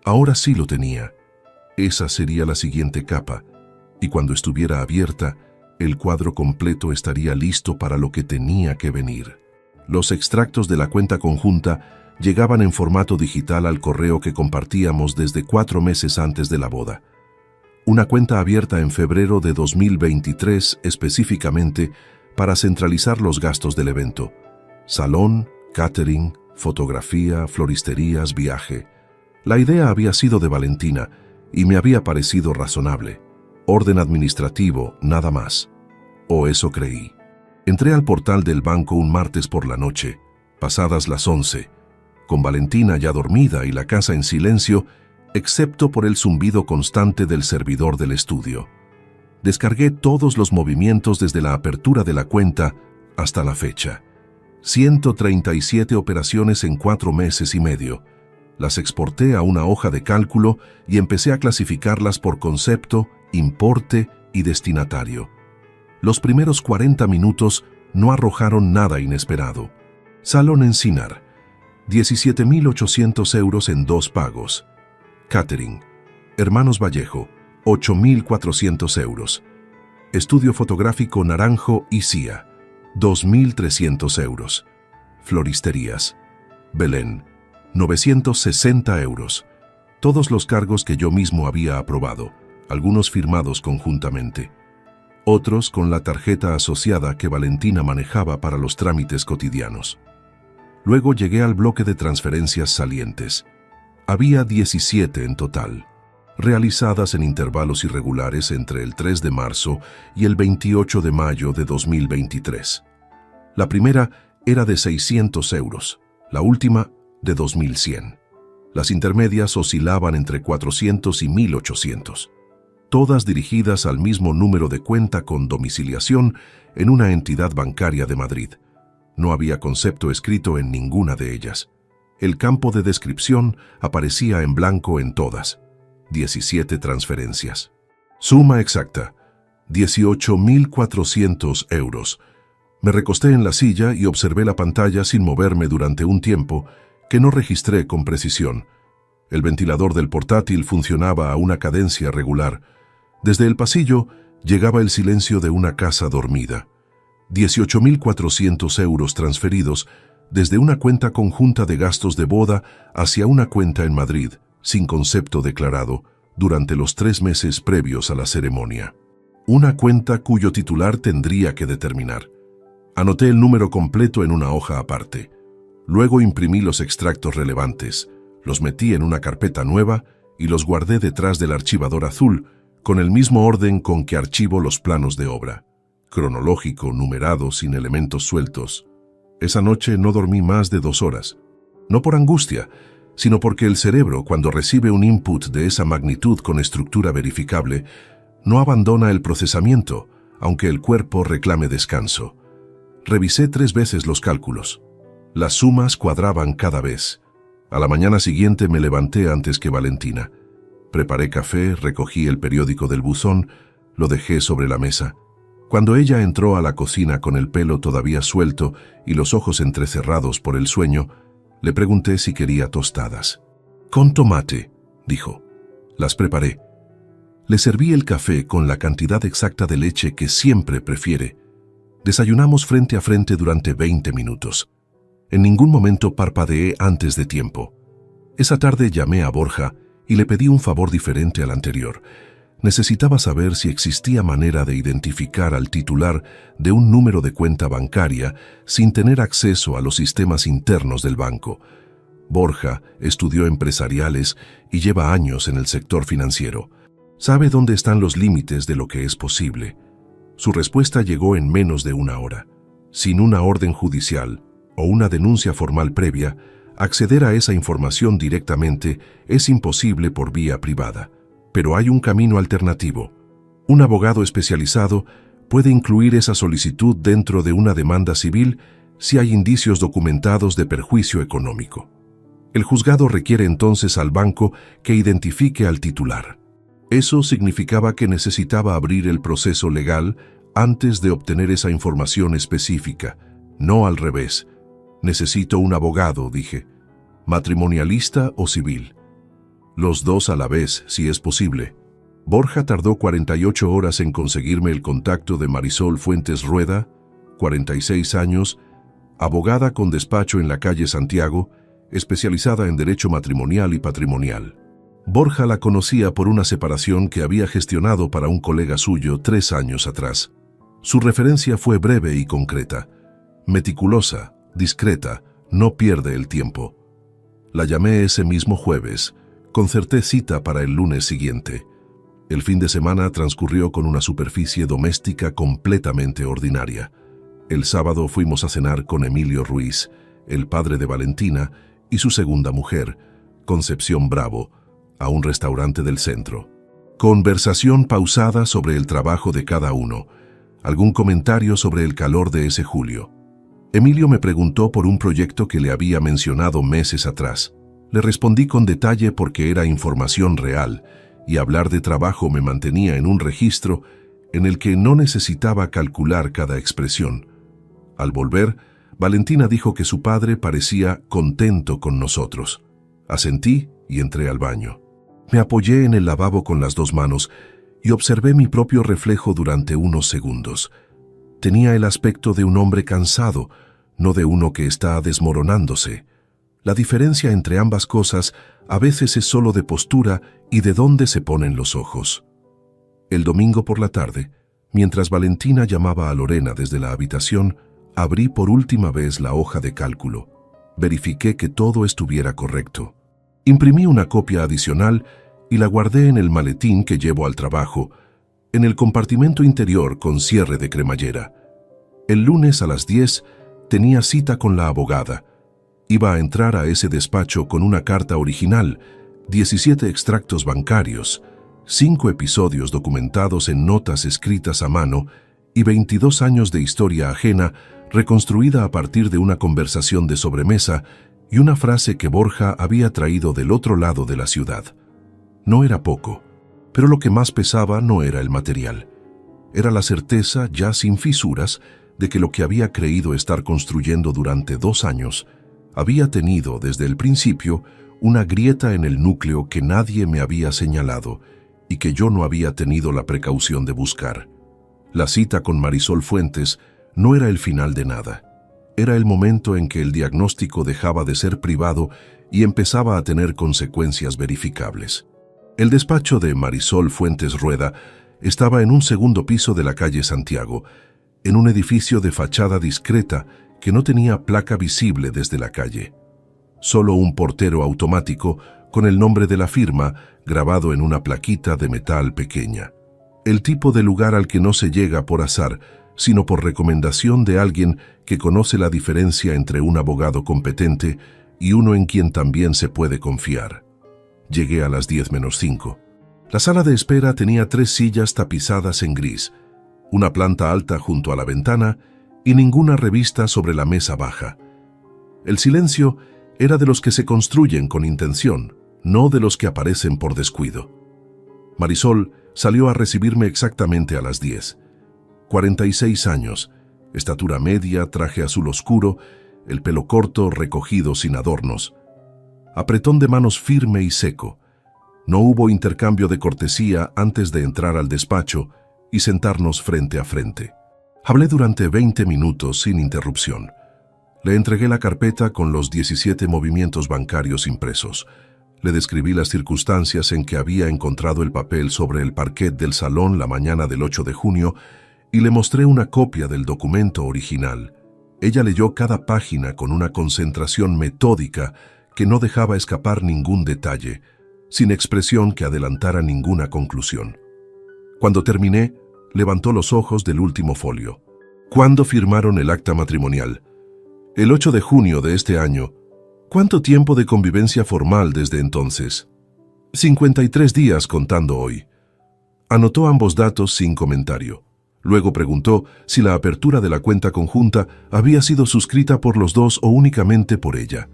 Ahora sí lo tenía. Esa sería la siguiente capa, y cuando estuviera abierta, el cuadro completo estaría listo para lo que tenía que venir. Los extractos de la cuenta conjunta llegaban en formato digital al correo que compartíamos desde 4 meses antes de la boda. Una cuenta abierta en febrero de 2023 específicamente para centralizar los gastos del evento. Salón, catering, fotografía, floristerías, viaje. La idea había sido de Valentina y me había parecido razonable. Orden administrativo, nada más. O eso creí. Entré al portal del banco un martes por la noche, pasadas las 11, con Valentina ya dormida y la casa en silencio, excepto por el zumbido constante del servidor del estudio. Descargué todos los movimientos desde la apertura de la cuenta hasta la fecha. 137 operaciones en 4 meses y medio. Las exporté a una hoja de cálculo y empecé a clasificarlas por concepto, importe y destinatario. Los primeros 40 minutos no arrojaron nada inesperado. Salón Encinar, 17.800 euros en 2 pagos. Catering, Hermanos Vallejo, 8.400 euros. Estudio fotográfico Naranjo y Cia, 2.300 euros. Floristerías, Belén, 960 euros. Todos los cargos que yo mismo había aprobado, algunos firmados conjuntamente. Otros con la tarjeta asociada que Valentina manejaba para los trámites cotidianos. Luego llegué al bloque de transferencias salientes. Había 17 en total, realizadas en intervalos irregulares entre el 3 de marzo y el 28 de mayo de 2023. La primera era de 600 euros, la última de 2.100. Las intermedias oscilaban entre 400 y 1.800. Todas dirigidas al mismo número de cuenta con domiciliación en una entidad bancaria de Madrid. No había concepto escrito en ninguna de ellas. El campo de descripción aparecía en blanco en todas. 17 transferencias. Suma exacta, 18.400 euros. Me recosté en la silla y observé la pantalla sin moverme durante un tiempo que no registré con precisión. El ventilador del portátil funcionaba a una cadencia regular. Desde el pasillo llegaba el silencio de una casa dormida. 18.400 euros transferidos desde una cuenta conjunta de gastos de boda hacia una cuenta en Madrid, sin concepto declarado, durante los 3 meses previos a la ceremonia. Una cuenta cuyo titular tendría que determinar. Anoté el número completo en una hoja aparte. Luego imprimí los extractos relevantes, los metí en una carpeta nueva y los guardé detrás del archivador azul, con el mismo orden con que archivo los planos de obra. Cronológico, numerado, sin elementos sueltos. Esa noche no dormí más de 2 horas. No por angustia, sino porque el cerebro, cuando recibe un input de esa magnitud con estructura verificable, no abandona el procesamiento, aunque el cuerpo reclame descanso. Revisé 3 veces los cálculos. Las sumas cuadraban cada vez. A la mañana siguiente me levanté antes que Valentina. Preparé café, recogí el periódico del buzón, lo dejé sobre la mesa. Cuando ella entró a la cocina con el pelo todavía suelto y los ojos entrecerrados por el sueño, le pregunté si quería tostadas. «Con tomate», dijo. Las preparé. Le serví el café con la cantidad exacta de leche que siempre prefiere. Desayunamos frente a frente durante 20 minutos. En ningún momento parpadeé antes de tiempo. Esa tarde llamé a Borja y le pedí un favor diferente al anterior. Necesitaba saber si existía manera de identificar al titular de un número de cuenta bancaria sin tener acceso a los sistemas internos del banco. Borja estudió empresariales y lleva años en el sector financiero. Sabe dónde están los límites de lo que es posible. Su respuesta llegó en menos de 1 hora. Sin una orden judicial o una denuncia formal previa, acceder a esa información directamente es imposible por vía privada. Pero hay un camino alternativo. Un abogado especializado puede incluir esa solicitud dentro de una demanda civil si hay indicios documentados de perjuicio económico. El juzgado requiere entonces al banco que identifique al titular. Eso significaba que necesitaba abrir el proceso legal antes de obtener esa información específica, no al revés. Necesito un abogado, dije. ¿Matrimonialista o civil? Los dos a la vez, si es posible. Borja tardó 48 horas en conseguirme el contacto de Marisol Fuentes Rueda, 46 años, abogada con despacho en la calle Santiago, especializada en derecho matrimonial y patrimonial. Borja la conocía por una separación que había gestionado para un colega suyo 3 años atrás. Su referencia fue breve y concreta. Meticulosa, discreta, no pierde el tiempo. La llamé ese mismo jueves. Concerté cita para el lunes siguiente. El fin de semana transcurrió con una superficie doméstica completamente ordinaria. El sábado fuimos a cenar con Emilio Ruiz, el padre de Valentina, y su segunda mujer, Concepción Bravo, a un restaurante del centro. Conversación pausada sobre el trabajo de cada uno. Algún comentario sobre el calor de ese julio. Emilio me preguntó por un proyecto que le había mencionado meses atrás. Le respondí con detalle porque era información real, y hablar de trabajo me mantenía en un registro en el que no necesitaba calcular cada expresión. Al volver, Valentina dijo que su padre parecía contento con nosotros. Asentí y entré al baño. Me apoyé en el lavabo con las 2 manos y observé mi propio reflejo durante unos segundos. Tenía el aspecto de un hombre cansado, no de uno que está desmoronándose. La diferencia entre ambas cosas a veces es solo de postura y de dónde se ponen los ojos. El domingo por la tarde, mientras Valentina llamaba a Lorena desde la habitación, abrí por última vez la hoja de cálculo. Verifiqué que todo estuviera correcto. Imprimí una copia adicional y la guardé en el maletín que llevo al trabajo, en el compartimento interior con cierre de cremallera. El lunes a las 10 tenía cita con la abogada. Iba a entrar a ese despacho con una carta original, 17 extractos bancarios, 5 episodios documentados en notas escritas a mano y 22 años de historia ajena reconstruida a partir de una conversación de sobremesa y una frase que Borja había traído del otro lado de la ciudad. No era poco, pero lo que más pesaba no era el material. Era la certeza, ya sin fisuras, de que lo que había creído estar construyendo durante 2 años había tenido desde el principio una grieta en el núcleo que nadie me había señalado y que yo no había tenido la precaución de buscar. La cita con Marisol Fuentes no era el final de nada. Era el momento en que el diagnóstico dejaba de ser privado y empezaba a tener consecuencias verificables. El despacho de Marisol Fuentes Rueda estaba en un segundo piso de la calle Santiago, en un edificio de fachada discreta que no tenía placa visible desde la calle. Solo un portero automático con el nombre de la firma grabado en una plaquita de metal pequeña. El tipo de lugar al que no se llega por azar, sino por recomendación de alguien que conoce la diferencia entre un abogado competente y uno en quien también se puede confiar. Llegué a las 10 menos 5. La sala de espera tenía 3 sillas tapizadas en gris, una planta alta junto a la ventana y ninguna revista sobre la mesa baja. El silencio era de los que se construyen con intención, no de los que aparecen por descuido. Marisol salió a recibirme exactamente a las 10. 46 años, estatura media, traje azul oscuro, el pelo corto, recogido sin adornos. Apretón de manos firme y seco. No hubo intercambio de cortesía antes de entrar al despacho y sentarnos frente a frente. Hablé durante 20 minutos sin interrupción. Le entregué la carpeta con los 17 movimientos bancarios impresos. Le describí las circunstancias en que había encontrado el papel sobre el parquet del salón la mañana del 8 de junio y le mostré una copia del documento original. Ella leyó cada página con una concentración metódica que no dejaba escapar ningún detalle, sin expresión que adelantara ninguna conclusión. Cuando terminé, levantó los ojos del último folio. ¿Cuándo firmaron el acta matrimonial? El 8 de junio de este año. ¿Cuánto tiempo de convivencia formal desde entonces? 53 días contando hoy. Anotó ambos datos sin comentario. Luego preguntó si la apertura de la cuenta conjunta había sido suscrita por los dos o únicamente por ella.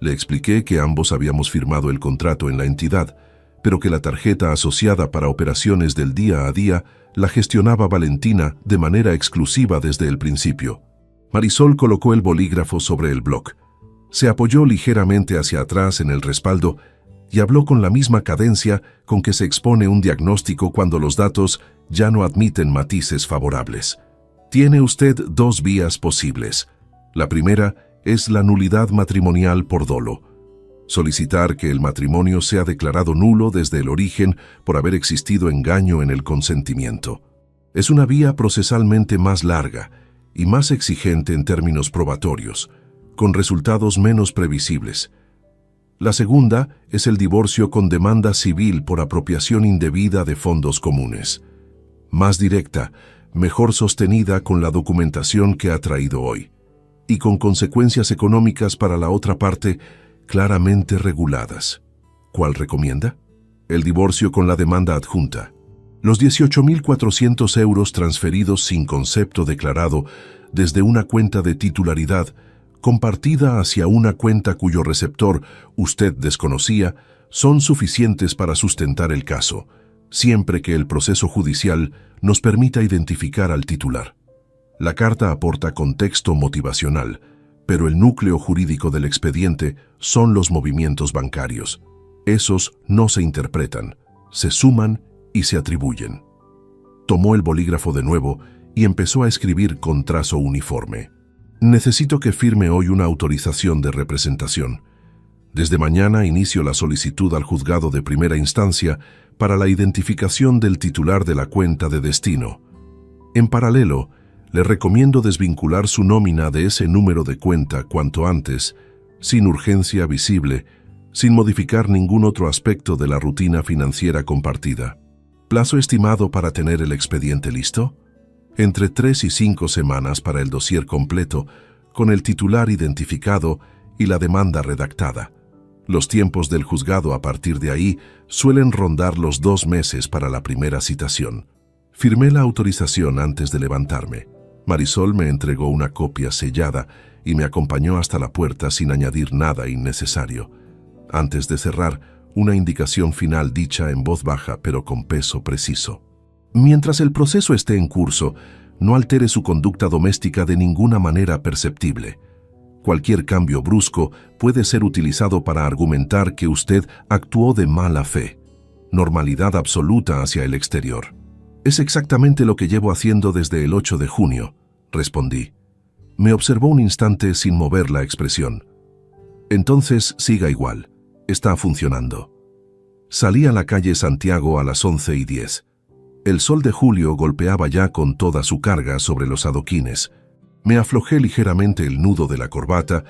Le expliqué que ambos habíamos firmado el contrato en la entidad, pero que la tarjeta asociada para operaciones del día a día la gestionaba Valentina de manera exclusiva desde el principio. Marisol colocó el bolígrafo sobre el bloc. Se apoyó ligeramente hacia atrás en el respaldo y habló con la misma cadencia con que se expone un diagnóstico cuando los datos ya no admiten matices favorables. Tiene usted dos vías posibles. La primera es la nulidad matrimonial por dolo. Solicitar que el matrimonio sea declarado nulo desde el origen por haber existido engaño en el consentimiento. Es una vía procesalmente más larga y más exigente en términos probatorios, con resultados menos previsibles. La segunda es el divorcio con demanda civil por apropiación indebida de fondos comunes. Más directa, mejor sostenida con la documentación que ha traído hoy, y con consecuencias económicas para la otra parte claramente reguladas. ¿Cuál recomienda? El divorcio con la demanda adjunta. Los 18.400 euros transferidos sin concepto declarado desde una cuenta de titularidad compartida hacia una cuenta cuyo receptor usted desconocía son suficientes para sustentar el caso, siempre que el proceso judicial nos permita identificar al titular. La carta aporta contexto motivacional, pero el núcleo jurídico del expediente son los movimientos bancarios. Esos no se interpretan, se suman y se atribuyen. Tomó el bolígrafo de nuevo y empezó a escribir con trazo uniforme. Necesito que firme hoy una autorización de representación. Desde mañana inicio la solicitud al juzgado de primera instancia para la identificación del titular de la cuenta de destino. En paralelo, le recomiendo desvincular su nómina de ese número de cuenta cuanto antes, sin urgencia visible, sin modificar ningún otro aspecto de la rutina financiera compartida. ¿Plazo estimado para tener el expediente listo? Entre 3 y 5 semanas para el dossier completo, con el titular identificado y la demanda redactada. Los tiempos del juzgado a partir de ahí suelen rondar los 2 meses para la primera citación. Firmé la autorización antes de levantarme. Marisol me entregó una copia sellada y me acompañó hasta la puerta sin añadir nada innecesario. Antes de cerrar, una indicación final dicha en voz baja pero con peso preciso. Mientras el proceso esté en curso, no altere su conducta doméstica de ninguna manera perceptible. Cualquier cambio brusco puede ser utilizado para argumentar que usted actuó de mala fe. Normalidad absoluta hacia el exterior. Es exactamente lo que llevo haciendo desde el 8 de junio, respondí. Me observó un instante sin mover la expresión. Entonces siga igual. Está funcionando. Salí a la calle Santiago a las 11:10. El sol de julio golpeaba ya con toda su carga sobre los adoquines. Me aflojé ligeramente el nudo de la corbata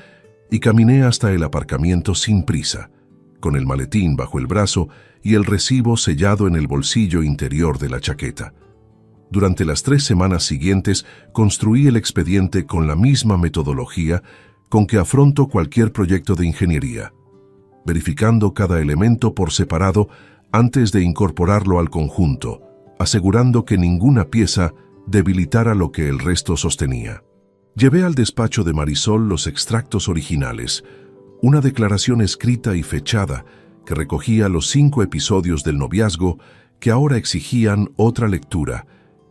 y caminé hasta el aparcamiento sin prisa, con el maletín bajo el brazo y el recibo sellado en el bolsillo interior de la chaqueta. Durante las 3 semanas siguientes construí el expediente con la misma metodología con que afronto cualquier proyecto de ingeniería, verificando cada elemento por separado antes de incorporarlo al conjunto, asegurando que ninguna pieza debilitara lo que el resto sostenía. Llevé al despacho de Marisol los extractos originales, una declaración escrita y fechada que recogía los 5 episodios del noviazgo que ahora exigían otra lectura,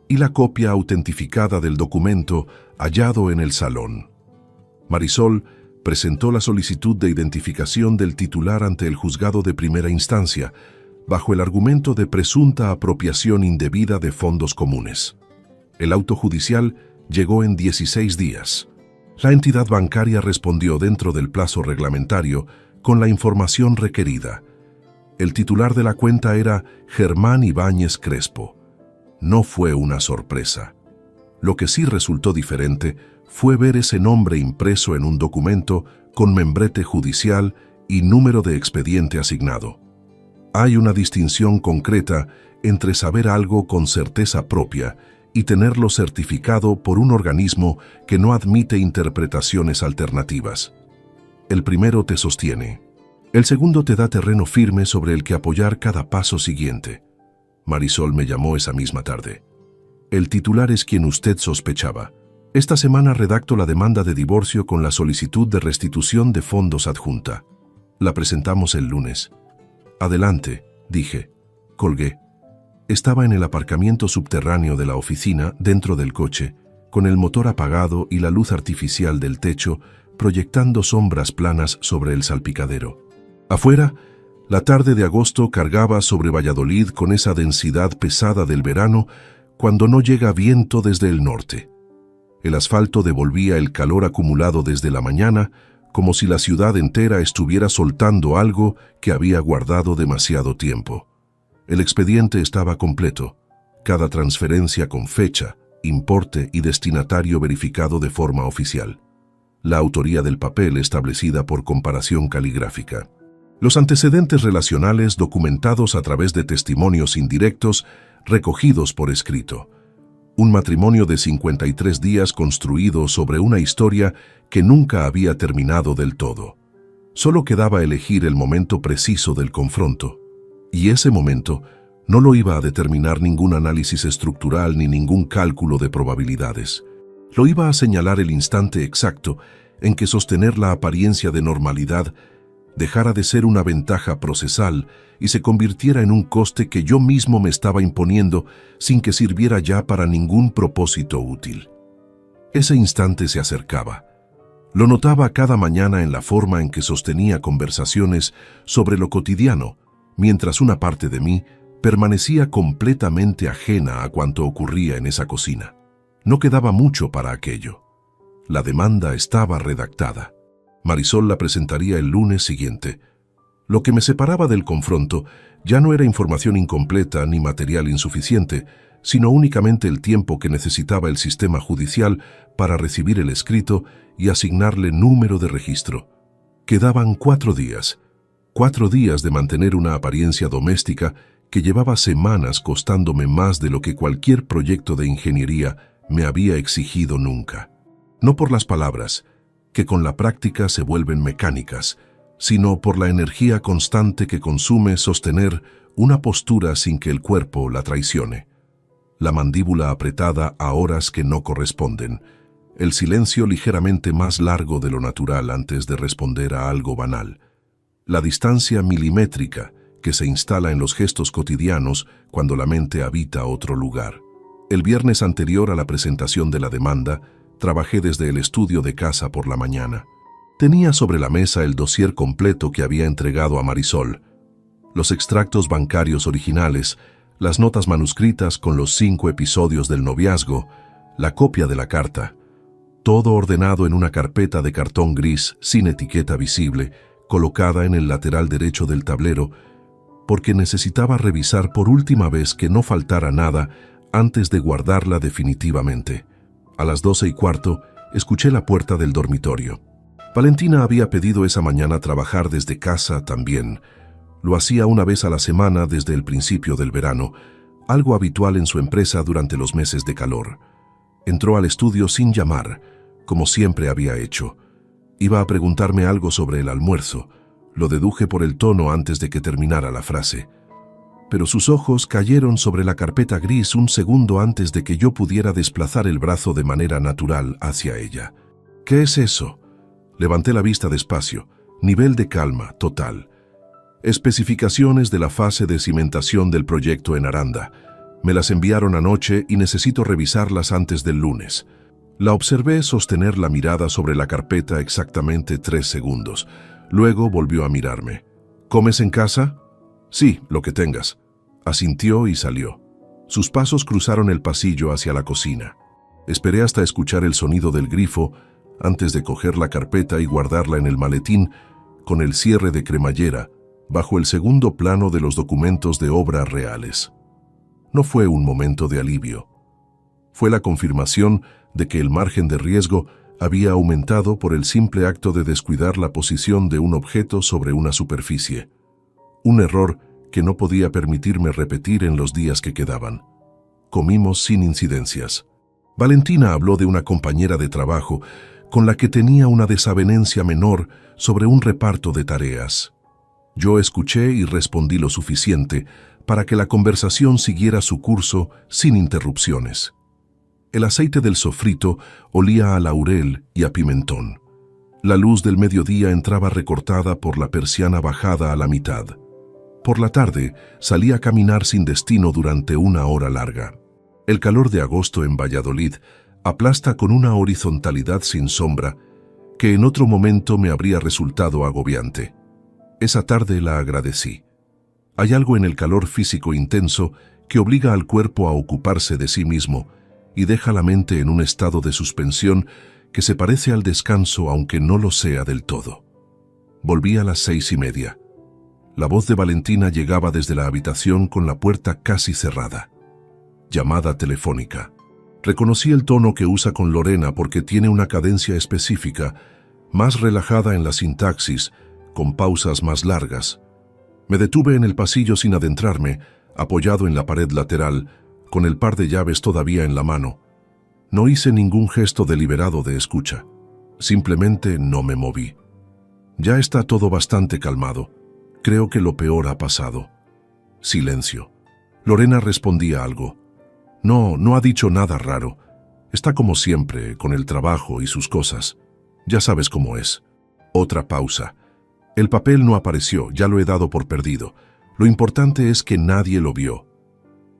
y la copia autentificada del documento hallado en el salón. Marisol presentó la solicitud de identificación del titular ante el juzgado de primera instancia, bajo el argumento de presunta apropiación indebida de fondos comunes. El auto judicial llegó en 16 días. La entidad bancaria respondió dentro del plazo reglamentario con la información requerida. El titular de la cuenta era Germán Ibáñez Crespo. No fue una sorpresa. Lo que sí resultó diferente fue ver ese nombre impreso en un documento con membrete judicial y número de expediente asignado. Hay una distinción concreta entre saber algo con certeza propia y tenerlo certificado por un organismo que no admite interpretaciones alternativas. El primero te sostiene. El segundo te da terreno firme sobre el que apoyar cada paso siguiente. Marisol me llamó esa misma tarde. El titular es quien usted sospechaba. Esta semana redacto la demanda de divorcio con la solicitud de restitución de fondos adjunta. La presentamos el lunes. Adelante, dije. Colgué. Estaba en el aparcamiento subterráneo de la oficina, dentro del coche, con el motor apagado y la luz artificial del techo proyectando sombras planas sobre el salpicadero. Afuera, la tarde de agosto cargaba sobre Valladolid con esa densidad pesada del verano cuando no llega viento desde el norte. El asfalto devolvía el calor acumulado desde la mañana, como si la ciudad entera estuviera soltando algo que había guardado demasiado tiempo. El expediente estaba completo, cada transferencia con fecha, importe y destinatario verificado de forma oficial. La autoría del papel establecida por comparación caligráfica. Los antecedentes relacionales documentados a través de testimonios indirectos recogidos por escrito. Un matrimonio de 53 días construido sobre una historia que nunca había terminado del todo. Solo quedaba elegir el momento preciso del confronto. Y ese momento no lo iba a determinar ningún análisis estructural ni ningún cálculo de probabilidades. Lo iba a señalar el instante exacto en que sostener la apariencia de normalidad dejara de ser una ventaja procesal y se convirtiera en un coste que yo mismo me estaba imponiendo sin que sirviera ya para ningún propósito útil. Ese instante se acercaba. Lo notaba cada mañana en la forma en que sostenía conversaciones sobre lo cotidiano, mientras una parte de mí permanecía completamente ajena a cuanto ocurría en esa cocina. No quedaba mucho para aquello. La demanda estaba redactada. Marisol la presentaría el lunes siguiente. Lo que me separaba del confronto ya no era información incompleta ni material insuficiente, sino únicamente el tiempo que necesitaba el sistema judicial para recibir el escrito y asignarle número de registro. Quedaban 4 días. 4 días de mantener una apariencia doméstica que llevaba semanas costándome más de lo que cualquier proyecto de ingeniería me había exigido nunca. No por las palabras, que con la práctica se vuelven mecánicas, sino por la energía constante que consume sostener una postura sin que el cuerpo la traicione. La mandíbula apretada a horas que no corresponden, el silencio ligeramente más largo de lo natural antes de responder a algo banal, la distancia milimétrica que se instala en los gestos cotidianos cuando la mente habita otro lugar. El viernes anterior a la presentación de la demanda, trabajé desde el estudio de casa por la mañana. Tenía sobre la mesa el dossier completo que había entregado a Marisol, los extractos bancarios originales, las notas manuscritas con los 5 episodios del noviazgo, la copia de la carta, todo ordenado en una carpeta de cartón gris sin etiqueta visible, colocada en el lateral derecho del tablero, porque necesitaba revisar por última vez que no faltara nada antes de guardarla definitivamente. A las 12:15 escuché la puerta del dormitorio. Valentina había pedido esa mañana trabajar desde casa también. Lo hacía una vez a la semana desde el principio del verano, algo habitual en su empresa durante los meses de calor. Entró al estudio sin llamar, como siempre había hecho. Iba a preguntarme algo sobre el almuerzo. Lo deduje por el tono antes de que terminara la frase. Pero sus ojos cayeron sobre la carpeta gris un segundo antes de que yo pudiera desplazar el brazo de manera natural hacia ella. ¿Qué es eso? Levanté la vista despacio. Nivel de calma total. Especificaciones de la fase de cimentación del proyecto en Aranda. Me las enviaron anoche y necesito revisarlas antes del lunes. La observé sostener la mirada sobre la carpeta exactamente 3 segundos. Luego volvió a mirarme. ¿Comes en casa? Sí, lo que tengas. Asintió y salió. Sus pasos cruzaron el pasillo hacia la cocina. Esperé hasta escuchar el sonido del grifo antes de coger la carpeta y guardarla en el maletín con el cierre de cremallera bajo el segundo plano de los documentos de obras reales. No fue un momento de alivio. Fue la confirmación de que el margen de riesgo había aumentado por el simple acto de descuidar la posición de un objeto sobre una superficie. Un error que no podía permitirme repetir en los días que quedaban. Comimos sin incidencias. Valentina habló de una compañera de trabajo con la que tenía una desavenencia menor sobre un reparto de tareas. Yo escuché y respondí lo suficiente para que la conversación siguiera su curso sin interrupciones. El aceite del sofrito olía a laurel y a pimentón. La luz del mediodía entraba recortada por la persiana bajada a la mitad. Por la tarde salí a caminar sin destino durante 1 hora larga. El calor de agosto en Valladolid Aplasta con una horizontalidad sin sombra que en otro momento me habría resultado agobiante. Esa tarde la agradecí. Hay algo en el calor físico intenso que obliga al cuerpo a ocuparse de sí mismo y deja la mente en un estado de suspensión que se parece al descanso aunque no lo sea del todo. Volví a las 6:30. La voz de Valentina llegaba desde la habitación con la puerta casi cerrada. Llamada telefónica. Reconocí el tono que usa con Lorena porque tiene una cadencia específica, más relajada en la sintaxis, con pausas más largas. Me detuve en el pasillo sin adentrarme, apoyado en la pared lateral, con el par de llaves todavía en la mano. No hice ningún gesto deliberado de escucha. Simplemente no me moví. Ya está todo bastante calmado. Creo que lo peor ha pasado. Silencio. Lorena respondía algo. No ha dicho nada raro. Está como siempre, con el trabajo y sus cosas. Ya sabes cómo es. Otra pausa. El papel no apareció, ya lo he dado por perdido. Lo importante es que nadie lo vio.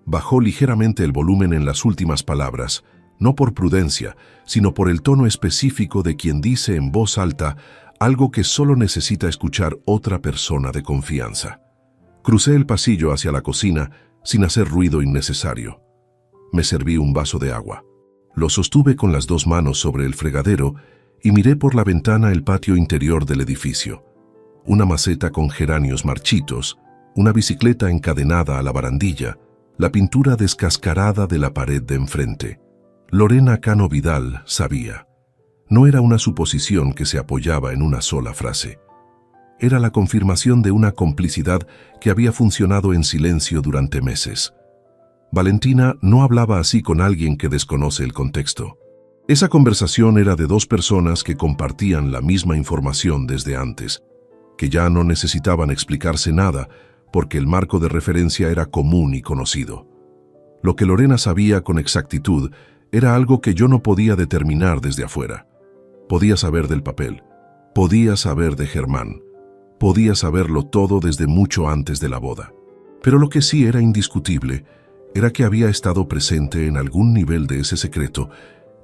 Bajó ligeramente el volumen en las últimas palabras, no por prudencia, sino por el tono específico de quien dice en voz alta algo que solo necesita escuchar otra persona de confianza. Crucé el pasillo hacia la cocina sin hacer ruido innecesario. Me serví un vaso de agua. Lo sostuve con las dos manos sobre el fregadero y miré por la ventana el patio interior del edificio. Una maceta con geranios marchitos, una bicicleta encadenada a la barandilla, la pintura descascarada de la pared de enfrente. Lorena Cano Vidal sabía. No era una suposición que se apoyaba en una sola frase. Era la confirmación de una complicidad que había funcionado en silencio durante meses. Valentina no hablaba así con alguien que desconoce el contexto. Esa conversación era de dos personas que compartían la misma información desde antes, que ya no necesitaban explicarse nada porque el marco de referencia era común y conocido. Lo que Lorena sabía con exactitud era algo que yo no podía determinar desde afuera. Podía saber del papel, podía saber de Germán, podía saberlo todo desde mucho antes de la boda. Pero lo que sí era indiscutible era que había estado presente en algún nivel de ese secreto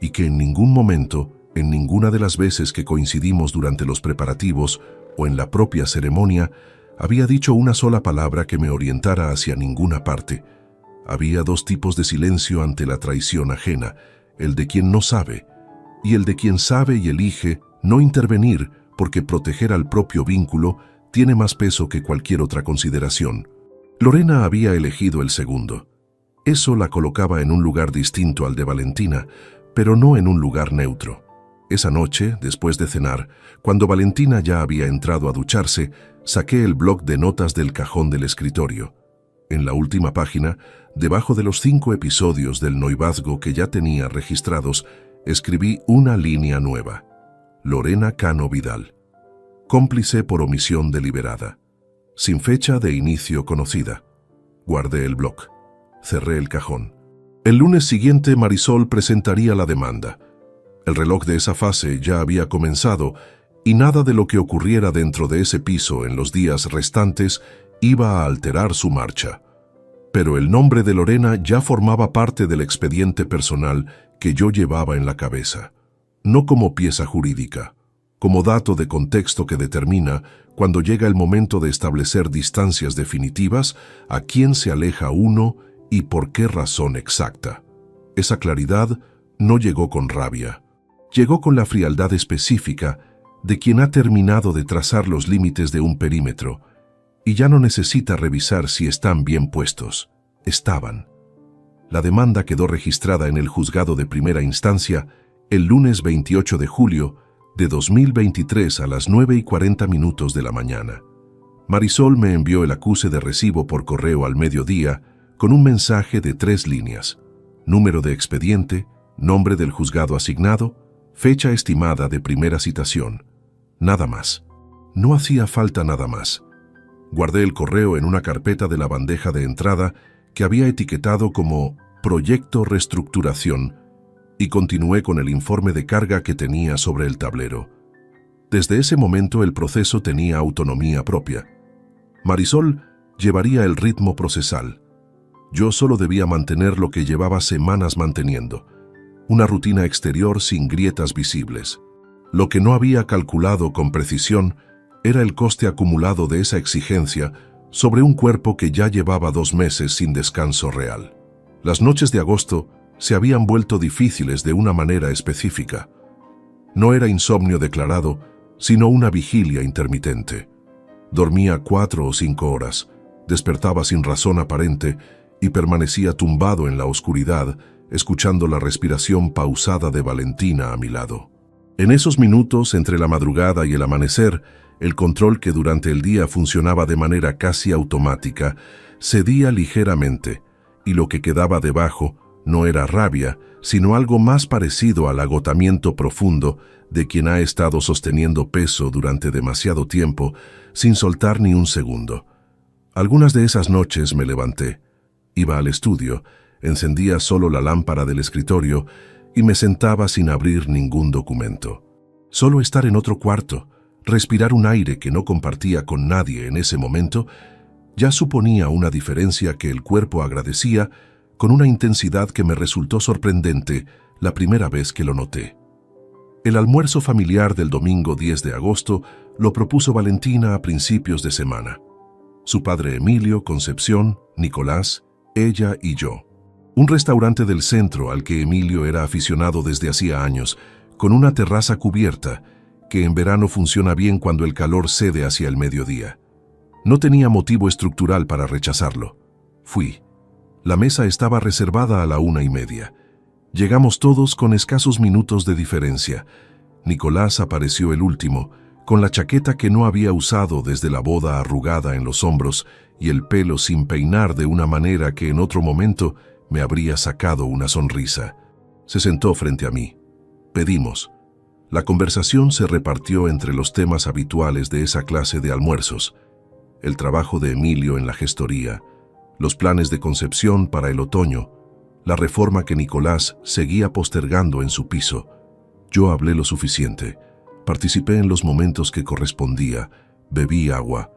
y que en ningún momento, en ninguna de las veces que coincidimos durante los preparativos o en la propia ceremonia, había dicho una sola palabra que me orientara hacia ninguna parte. Había dos tipos de silencio ante la traición ajena, el de quien no sabe y el de quien sabe y elige no intervenir porque proteger al propio vínculo tiene más peso que cualquier otra consideración. Lorena había elegido el segundo. Eso la colocaba en un lugar distinto al de Valentina, pero no en un lugar neutro. Esa noche, después de cenar, cuando Valentina ya había entrado a ducharse, saqué el bloc de notas del cajón del escritorio. En la última página, debajo de los 5 episodios del noivazgo que ya tenía registrados, escribí una línea nueva. Lorena Cano Vidal. Cómplice por omisión deliberada. Sin fecha de inicio conocida. Guardé el bloc. Cerré el cajón. El lunes siguiente Marisol presentaría la demanda. El reloj de esa fase ya había comenzado y nada de lo que ocurriera dentro de ese piso en los días restantes iba a alterar su marcha. Pero el nombre de Lorena ya formaba parte del expediente personal que yo llevaba en la cabeza. No como pieza jurídica, como dato de contexto que determina, cuando llega el momento de establecer distancias definitivas, a quién se aleja uno y por qué razón exacta. Esa claridad no llegó con rabia. Llegó con la frialdad específica de quien ha terminado de trazar los límites de un perímetro y ya no necesita revisar si están bien puestos. Estaban. La demanda quedó registrada en el juzgado de primera instancia el lunes 28 de julio de 2023 a las 9:40 de la mañana. Marisol me envió el acuse de recibo por correo al mediodía con un mensaje de 3 líneas: número de expediente, nombre del juzgado asignado, fecha estimada de primera citación. Nada más. No hacía falta nada más. Guardé el correo en una carpeta de la bandeja de entrada que había etiquetado como Proyecto Reestructuración y continué con el informe de carga que tenía sobre el tablero. Desde ese momento el proceso tenía autonomía propia. Marisol llevaría el ritmo procesal. Yo solo debía mantener lo que llevaba semanas manteniendo: una rutina exterior sin grietas visibles. Lo que no había calculado con precisión era el coste acumulado de esa exigencia sobre un cuerpo que ya llevaba 2 meses sin descanso real. Las noches de agosto se habían vuelto difíciles de una manera específica. No era insomnio declarado, sino una vigilia intermitente. Dormía 4 o 5 horas, despertaba sin razón aparente y permanecía tumbado en la oscuridad, escuchando la respiración pausada de Valentina a mi lado. En esos minutos, entre la madrugada y el amanecer, el control que durante el día funcionaba de manera casi automática, cedía ligeramente, y lo que quedaba debajo no era rabia, sino algo más parecido al agotamiento profundo de quien ha estado sosteniendo peso durante demasiado tiempo sin soltar ni un segundo. Algunas de esas noches me levanté, iba al estudio, encendía solo la lámpara del escritorio y me sentaba sin abrir ningún documento. Solo estar en otro cuarto, respirar un aire que no compartía con nadie en ese momento, ya suponía una diferencia que el cuerpo agradecía con una intensidad que me resultó sorprendente la primera vez que lo noté. El almuerzo familiar del domingo 10 de agosto lo propuso Valentina a principios de semana. Su padre Emilio, Concepción, Nicolás, ella y yo. Un restaurante del centro al que Emilio era aficionado desde hacía años, con una terraza cubierta, que en verano funciona bien cuando el calor cede hacia el mediodía. No tenía motivo estructural para rechazarlo. Fui. La mesa estaba reservada a la 1:30. Llegamos todos con escasos minutos de diferencia. Nicolás apareció el último, con la chaqueta que no había usado desde la boda arrugada en los hombros y el pelo sin peinar de una manera que en otro momento me habría sacado una sonrisa. Se sentó frente a mí. Pedimos. La conversación se repartió entre los temas habituales de esa clase de almuerzos: el trabajo de Emilio en la gestoría, los planes de Concepción para el otoño, la reforma que Nicolás seguía postergando en su piso. Yo hablé lo suficiente, participé en los momentos que correspondía, bebí agua.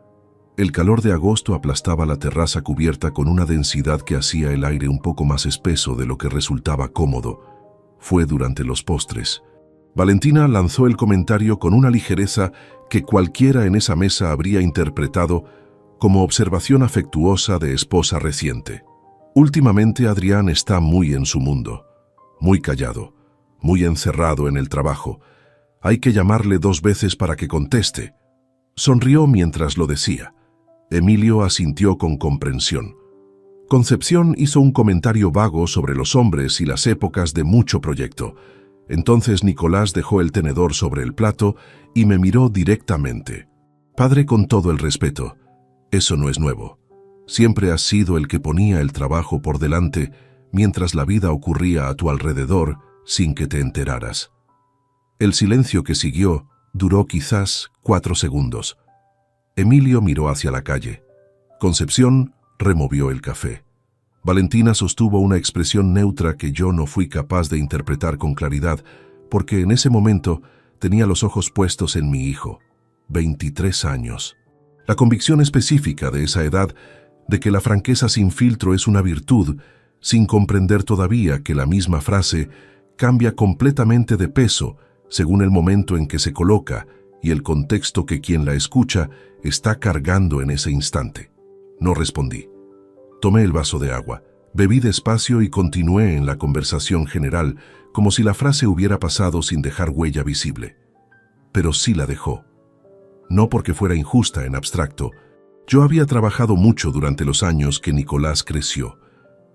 El calor de agosto aplastaba la terraza cubierta con una densidad que hacía el aire un poco más espeso de lo que resultaba cómodo. Fue durante los postres. Valentina lanzó el comentario con una ligereza que cualquiera en esa mesa habría interpretado como observación afectuosa de esposa reciente. Últimamente Adrián está muy en su mundo, muy callado, muy encerrado en el trabajo. Hay que llamarle 2 veces para que conteste. Sonrió mientras lo decía. Emilio asintió con comprensión. Concepción hizo un comentario vago sobre los hombres y las épocas de mucho proyecto. Entonces Nicolás dejó el tenedor sobre el plato y me miró directamente. Padre, con todo el respeto, eso no es nuevo. Siempre has sido el que ponía el trabajo por delante mientras la vida ocurría a tu alrededor sin que te enteraras. El silencio que siguió duró quizás 4 segundos. Emilio miró hacia la calle. Concepción removió el café. Valentina sostuvo una expresión neutra que yo no fui capaz de interpretar con claridad, porque en ese momento tenía los ojos puestos en mi hijo, 23 años. La convicción específica de esa edad de que la franqueza sin filtro es una virtud, sin comprender todavía que la misma frase cambia completamente de peso según el momento en que se coloca y el contexto que quien la escucha está cargando en ese instante. No respondí. Tomé el vaso de agua, bebí despacio y continué en la conversación general, como si la frase hubiera pasado sin dejar huella visible. Pero sí la dejó. No porque fuera injusta en abstracto. Yo había trabajado mucho durante los años que Nicolás creció.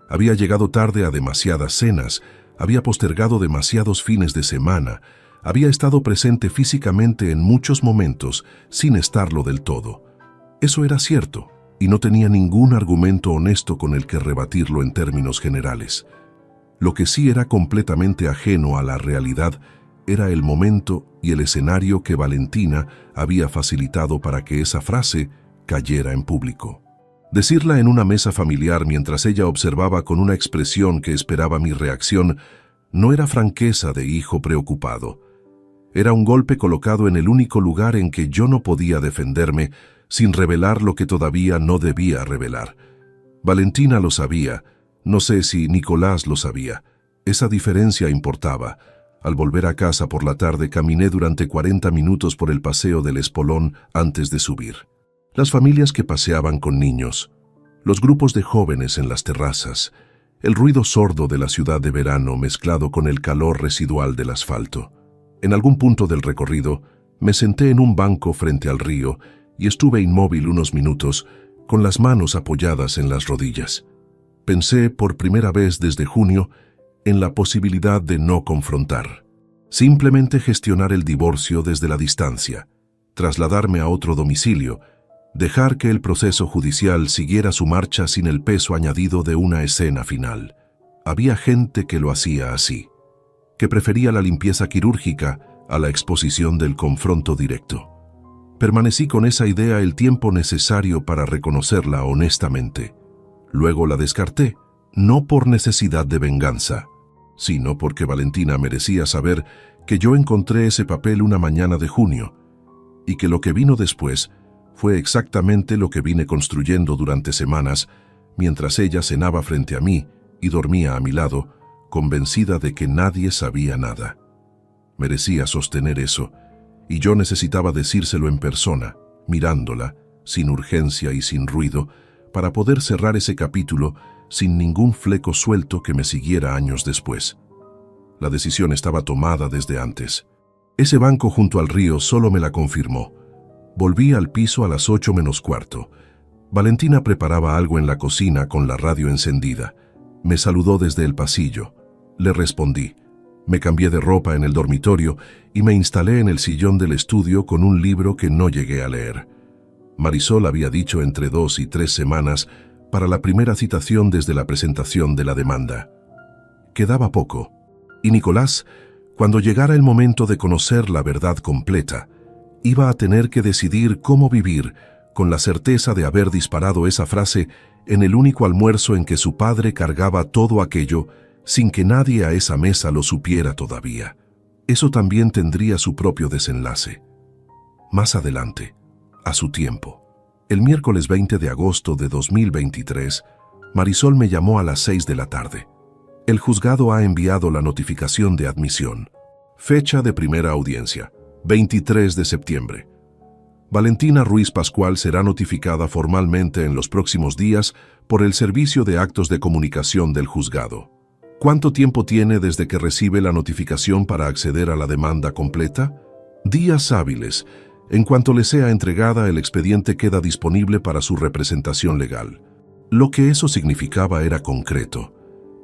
Había llegado tarde a demasiadas cenas, había postergado demasiados fines de semana, había estado presente físicamente en muchos momentos sin estarlo del todo. Eso era cierto, y no tenía ningún argumento honesto con el que rebatirlo en términos generales. Lo que sí era completamente ajeno a la realidad era el momento y el escenario que Valentina había facilitado para que esa frase cayera en público. Decirla en una mesa familiar mientras ella observaba con una expresión que esperaba mi reacción no era franqueza de hijo preocupado. Era un golpe colocado en el único lugar en que yo no podía defenderme sin revelar lo que todavía no debía revelar. Valentina lo sabía, no sé si Nicolás lo sabía, Esa diferencia importaba. Al volver a casa por la tarde caminé durante 40 minutos por el paseo del Espolón antes de subir. Las familias que paseaban con niños, los grupos de jóvenes en las terrazas, el ruido sordo de la ciudad de verano mezclado con el calor residual del asfalto. En algún punto del recorrido, me senté en un banco frente al río y estuve inmóvil unos minutos, con las manos apoyadas en las rodillas. Pensé por primera vez desde junio en la posibilidad de no confrontar. Simplemente gestionar el divorcio desde la distancia, trasladarme a otro domicilio, dejar que el proceso judicial siguiera su marcha sin el peso añadido de una escena final. Había gente que lo hacía así, que prefería la limpieza quirúrgica a la exposición del confronto directo. Permanecí con esa idea el tiempo necesario para reconocerla honestamente. Luego la descarté, no por necesidad de venganza, sino porque Valentina merecía saber que yo encontré ese papel una mañana de junio, y que lo que vino después fue exactamente lo que vine construyendo durante semanas, mientras ella cenaba frente a mí y dormía a mi lado, convencida de que nadie sabía nada. Merecía sostener eso, y yo necesitaba decírselo en persona, mirándola, sin urgencia y sin ruido, para poder cerrar ese capítulo sin ningún fleco suelto que me siguiera años después. La decisión estaba tomada desde antes. Ese banco junto al río solo me la confirmó. Volví al piso a las 8 menos cuarto. Valentina preparaba algo en la cocina con la radio encendida. Me saludó desde el pasillo. Le respondí. Me cambié de ropa en el dormitorio y me instalé en el sillón del estudio con un libro que no llegué a leer. Marisol había dicho entre 2 y 3 semanas para la primera citación desde la presentación de la demanda. Quedaba poco, y Nicolás, cuando llegara el momento de conocer la verdad completa, iba a tener que decidir cómo vivir con la certeza de haber disparado esa frase en el único almuerzo en que su padre cargaba todo aquello sin que nadie a esa mesa lo supiera todavía. Eso también tendría su propio desenlace. Más adelante, a su tiempo. El miércoles 20 de agosto de 2023, Marisol me llamó a las 6 de la tarde. El juzgado ha enviado la notificación de admisión. Fecha de primera audiencia, 23 de septiembre. Valentina Ruiz Pascual será notificada formalmente en los próximos días por el Servicio de Actos de Comunicación del juzgado. ¿Cuánto tiempo tiene desde que recibe la notificación para acceder a la demanda completa? Días hábiles. En cuanto le sea entregada, el expediente queda disponible para su representación legal. Lo que eso significaba era concreto.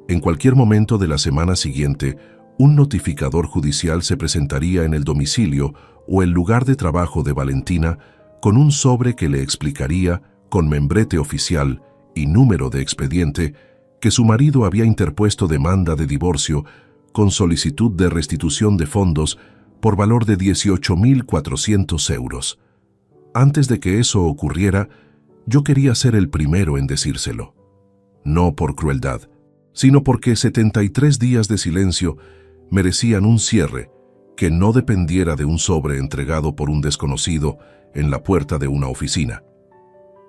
En cualquier momento de la semana siguiente, un notificador judicial se presentaría en el domicilio o el lugar de trabajo de Valentina con un sobre que le explicaría, con membrete oficial y número de expediente, que su marido había interpuesto demanda de divorcio con solicitud de restitución de fondos por valor de 18.400 euros. Antes de que eso ocurriera, yo quería ser el primero en decírselo. No por crueldad, sino porque 73 días de silencio merecían un cierre que no dependiera de un sobre entregado por un desconocido en la puerta de una oficina.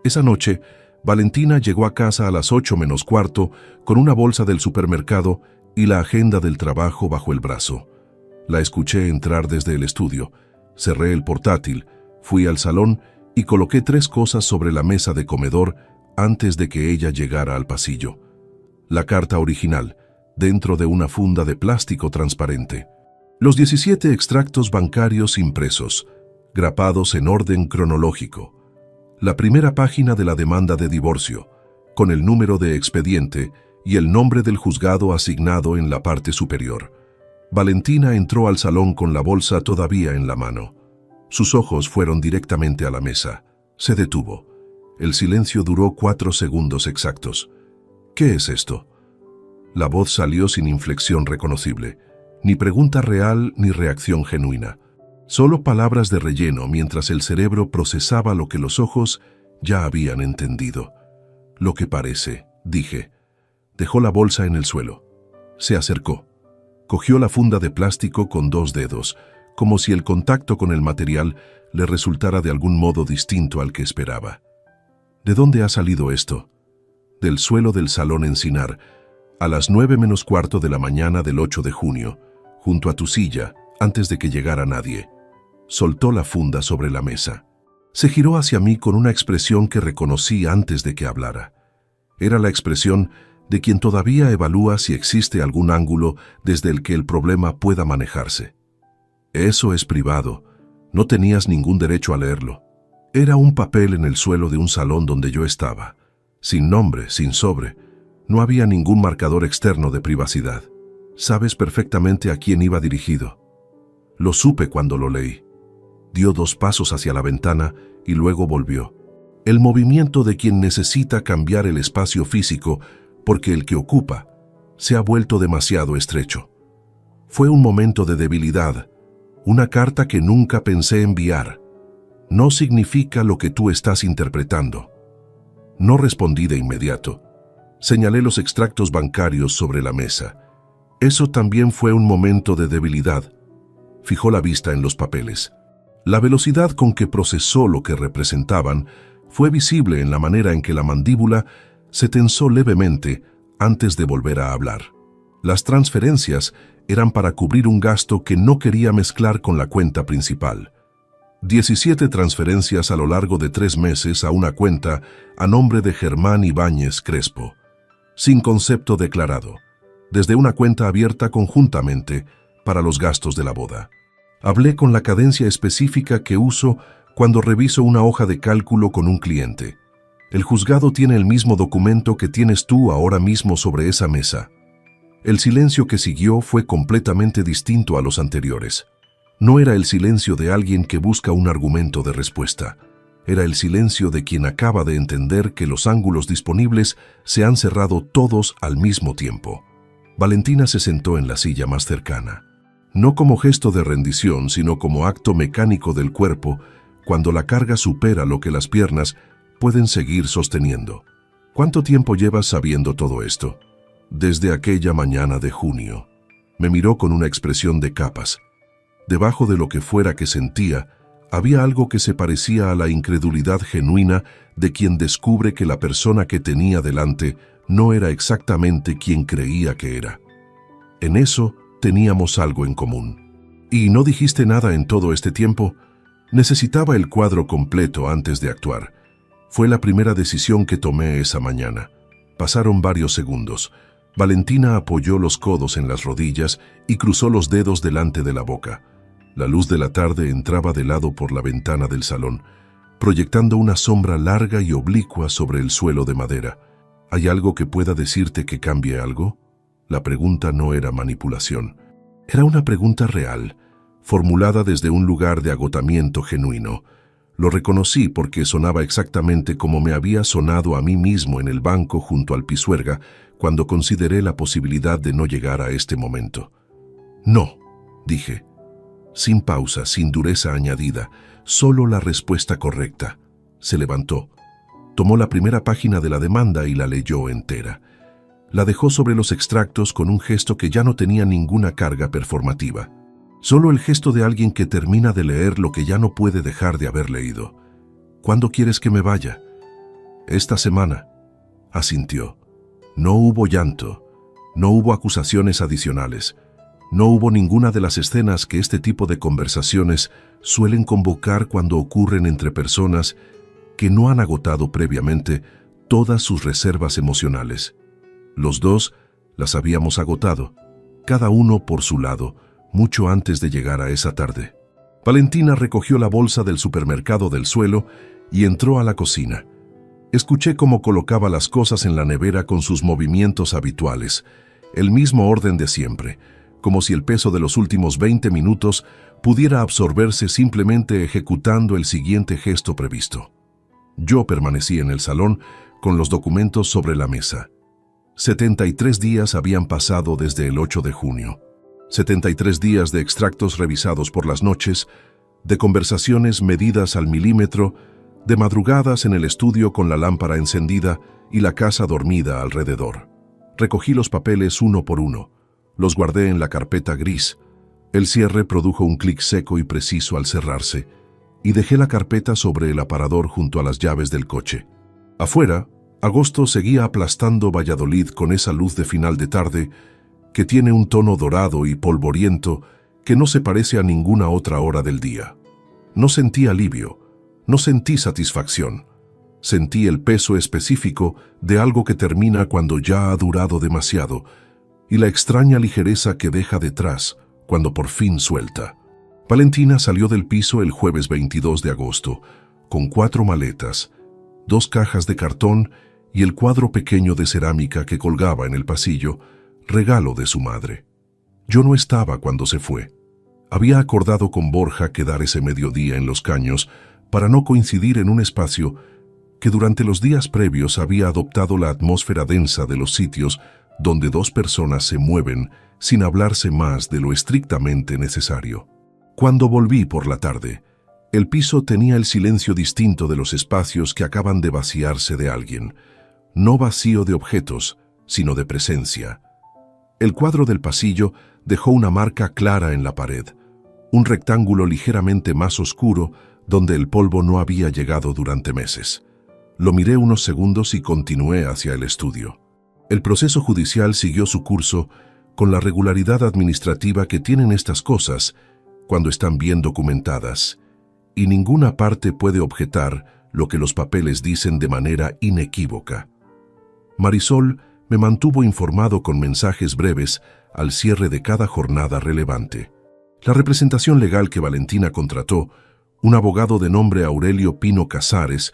Esa noche, Valentina llegó a casa a las 8 menos cuarto con una bolsa del supermercado y la agenda del trabajo bajo el brazo. La escuché entrar desde el estudio, cerré el portátil, fui al salón y coloqué 3 cosas sobre la mesa de comedor antes de que ella llegara al pasillo. La carta original, dentro de una funda de plástico transparente. Los 17 extractos bancarios impresos, grapados en orden cronológico. La primera página de la demanda de divorcio, con el número de expediente y el nombre del juzgado asignado en la parte superior. Valentina entró al salón con la bolsa todavía en la mano. Sus ojos fueron directamente a la mesa. Se detuvo. El silencio duró 4 segundos exactos. ¿Qué es esto? La voz salió sin inflexión reconocible, ni pregunta real ni reacción genuina. Solo palabras de relleno mientras el cerebro procesaba lo que los ojos ya habían entendido. Lo que parece, dije. Dejó la bolsa en el suelo. Se acercó. Cogió la funda de plástico con 2 dedos, como si el contacto con el material le resultara de algún modo distinto al que esperaba. ¿De dónde ha salido esto? Del suelo del salón encinar. a las 9:45 de la mañana del 8 de junio, junto a tu silla, antes de que llegara nadie. Soltó la funda sobre la mesa. Se giró hacia mí con una expresión que reconocí antes de que hablara. Era la expresión de quien todavía evalúa si existe algún ángulo desde el que el problema pueda manejarse. Eso es privado. No tenías ningún derecho a leerlo. Era un papel en el suelo de un salón donde yo estaba. Sin nombre, sin sobre. No había ningún marcador externo de privacidad. Sabes perfectamente a quién iba dirigido. Lo supe cuando lo leí. Dio 2 pasos hacia la ventana y luego volvió. El movimiento de quien necesita cambiar el espacio físico porque el que ocupa se ha vuelto demasiado estrecho. Fue un momento de debilidad, una carta que nunca pensé enviar. No significa lo que tú estás interpretando. No respondí de inmediato. Señalé los extractos bancarios sobre la mesa. Eso también fue un momento de debilidad. Fijó la vista en los papeles. La velocidad con que procesó lo que representaban fue visible en la manera en que la mandíbula se tensó levemente antes de volver a hablar. Las transferencias eran para cubrir un gasto que no quería mezclar con la cuenta principal. 17 transferencias a lo largo de 3 meses a una cuenta a nombre de Germán Ibáñez Crespo, sin concepto declarado, desde una cuenta abierta conjuntamente para los gastos de la boda. Hablé con la cadencia específica que uso cuando reviso una hoja de cálculo con un cliente. El juzgado tiene el mismo documento que tienes tú ahora mismo sobre esa mesa. El silencio que siguió fue completamente distinto a los anteriores. No era el silencio de alguien que busca un argumento de respuesta. Era el silencio de quien acaba de entender que los ángulos disponibles se han cerrado todos al mismo tiempo. Valentina se sentó en la silla más cercana. No como gesto de rendición, sino como acto mecánico del cuerpo, cuando la carga supera lo que las piernas pueden seguir sosteniendo. ¿Cuánto tiempo llevas sabiendo todo esto? Desde aquella mañana de junio. Me miró con una expresión de capas. Debajo de lo que fuera que sentía, había algo que se parecía a la incredulidad genuina de quien descubre que la persona que tenía delante no era exactamente quien creía que era. En eso teníamos algo en común. ¿Y no dijiste nada en todo este tiempo? Necesitaba el cuadro completo antes de actuar. Fue la primera decisión que tomé esa mañana. Pasaron varios segundos. Valentina apoyó los codos en las rodillas y cruzó los dedos delante de la boca. La luz de la tarde entraba de lado por la ventana del salón, proyectando una sombra larga y oblicua sobre el suelo de madera. ¿Hay algo que pueda decirte que cambie algo? La pregunta no era manipulación. Era una pregunta real, formulada desde un lugar de agotamiento genuino. Lo reconocí porque sonaba exactamente como me había sonado a mí mismo en el banco junto al Pisuerga cuando consideré la posibilidad de no llegar a este momento. No, dije. Sin pausa, sin dureza añadida, solo la respuesta correcta. Se levantó. Tomó la primera página de la demanda y la leyó entera. La dejó sobre los extractos con un gesto que ya no tenía ninguna carga performativa. Solo el gesto de alguien que termina de leer lo que ya no puede dejar de haber leído. ¿Cuándo quieres que me vaya? Esta semana, asintió. No hubo llanto, no hubo acusaciones adicionales, no hubo ninguna de las escenas que este tipo de conversaciones suelen convocar cuando ocurren entre personas que no han agotado previamente todas sus reservas emocionales. Los dos las habíamos agotado, cada uno por su lado, mucho antes de llegar a esa tarde. Valentina recogió la bolsa del supermercado del suelo y entró a la cocina. Escuché cómo colocaba las cosas en la nevera con sus movimientos habituales, el mismo orden de siempre, como si el peso de los últimos 20 minutos pudiera absorberse simplemente ejecutando el siguiente gesto previsto. Yo permanecí en el salón con los documentos sobre la mesa. 73 días habían pasado desde el 8 de junio. 73 días de extractos revisados por las noches, de conversaciones medidas al milímetro, de madrugadas en el estudio con la lámpara encendida y la casa dormida alrededor. Recogí los papeles uno por uno. Los guardé en la carpeta gris. El cierre produjo un clic seco y preciso al cerrarse, y dejé la carpeta sobre el aparador junto a las llaves del coche. Afuera, Agosto seguía aplastando Valladolid con esa luz de final de tarde que tiene un tono dorado y polvoriento que no se parece a ninguna otra hora del día. No sentí alivio, no sentí satisfacción. Sentí el peso específico de algo que termina cuando ya ha durado demasiado y la extraña ligereza que deja detrás cuando por fin suelta. Valentina salió del piso el jueves 22 de agosto con 4 maletas, 2 cajas de cartón y el cuadro pequeño de cerámica que colgaba en el pasillo, regalo de su madre. Yo no estaba cuando se fue. Había acordado con Borja quedar ese mediodía en Los Caños para no coincidir en un espacio que durante los días previos había adoptado la atmósfera densa de los sitios donde 2 personas se mueven sin hablarse más de lo estrictamente necesario. Cuando volví por la tarde, el piso tenía el silencio distinto de los espacios que acaban de vaciarse de alguien, no vacío de objetos, sino de presencia. El cuadro del pasillo dejó una marca clara en la pared, un rectángulo ligeramente más oscuro donde el polvo no había llegado durante meses. Lo miré unos segundos y continué hacia el estudio. El proceso judicial siguió su curso con la regularidad administrativa que tienen estas cosas cuando están bien documentadas, y ninguna parte puede objetar lo que los papeles dicen de manera inequívoca. Marisol me mantuvo informado con mensajes breves al cierre de cada jornada relevante. La representación legal que Valentina contrató, un abogado de nombre Aurelio Pino Casares,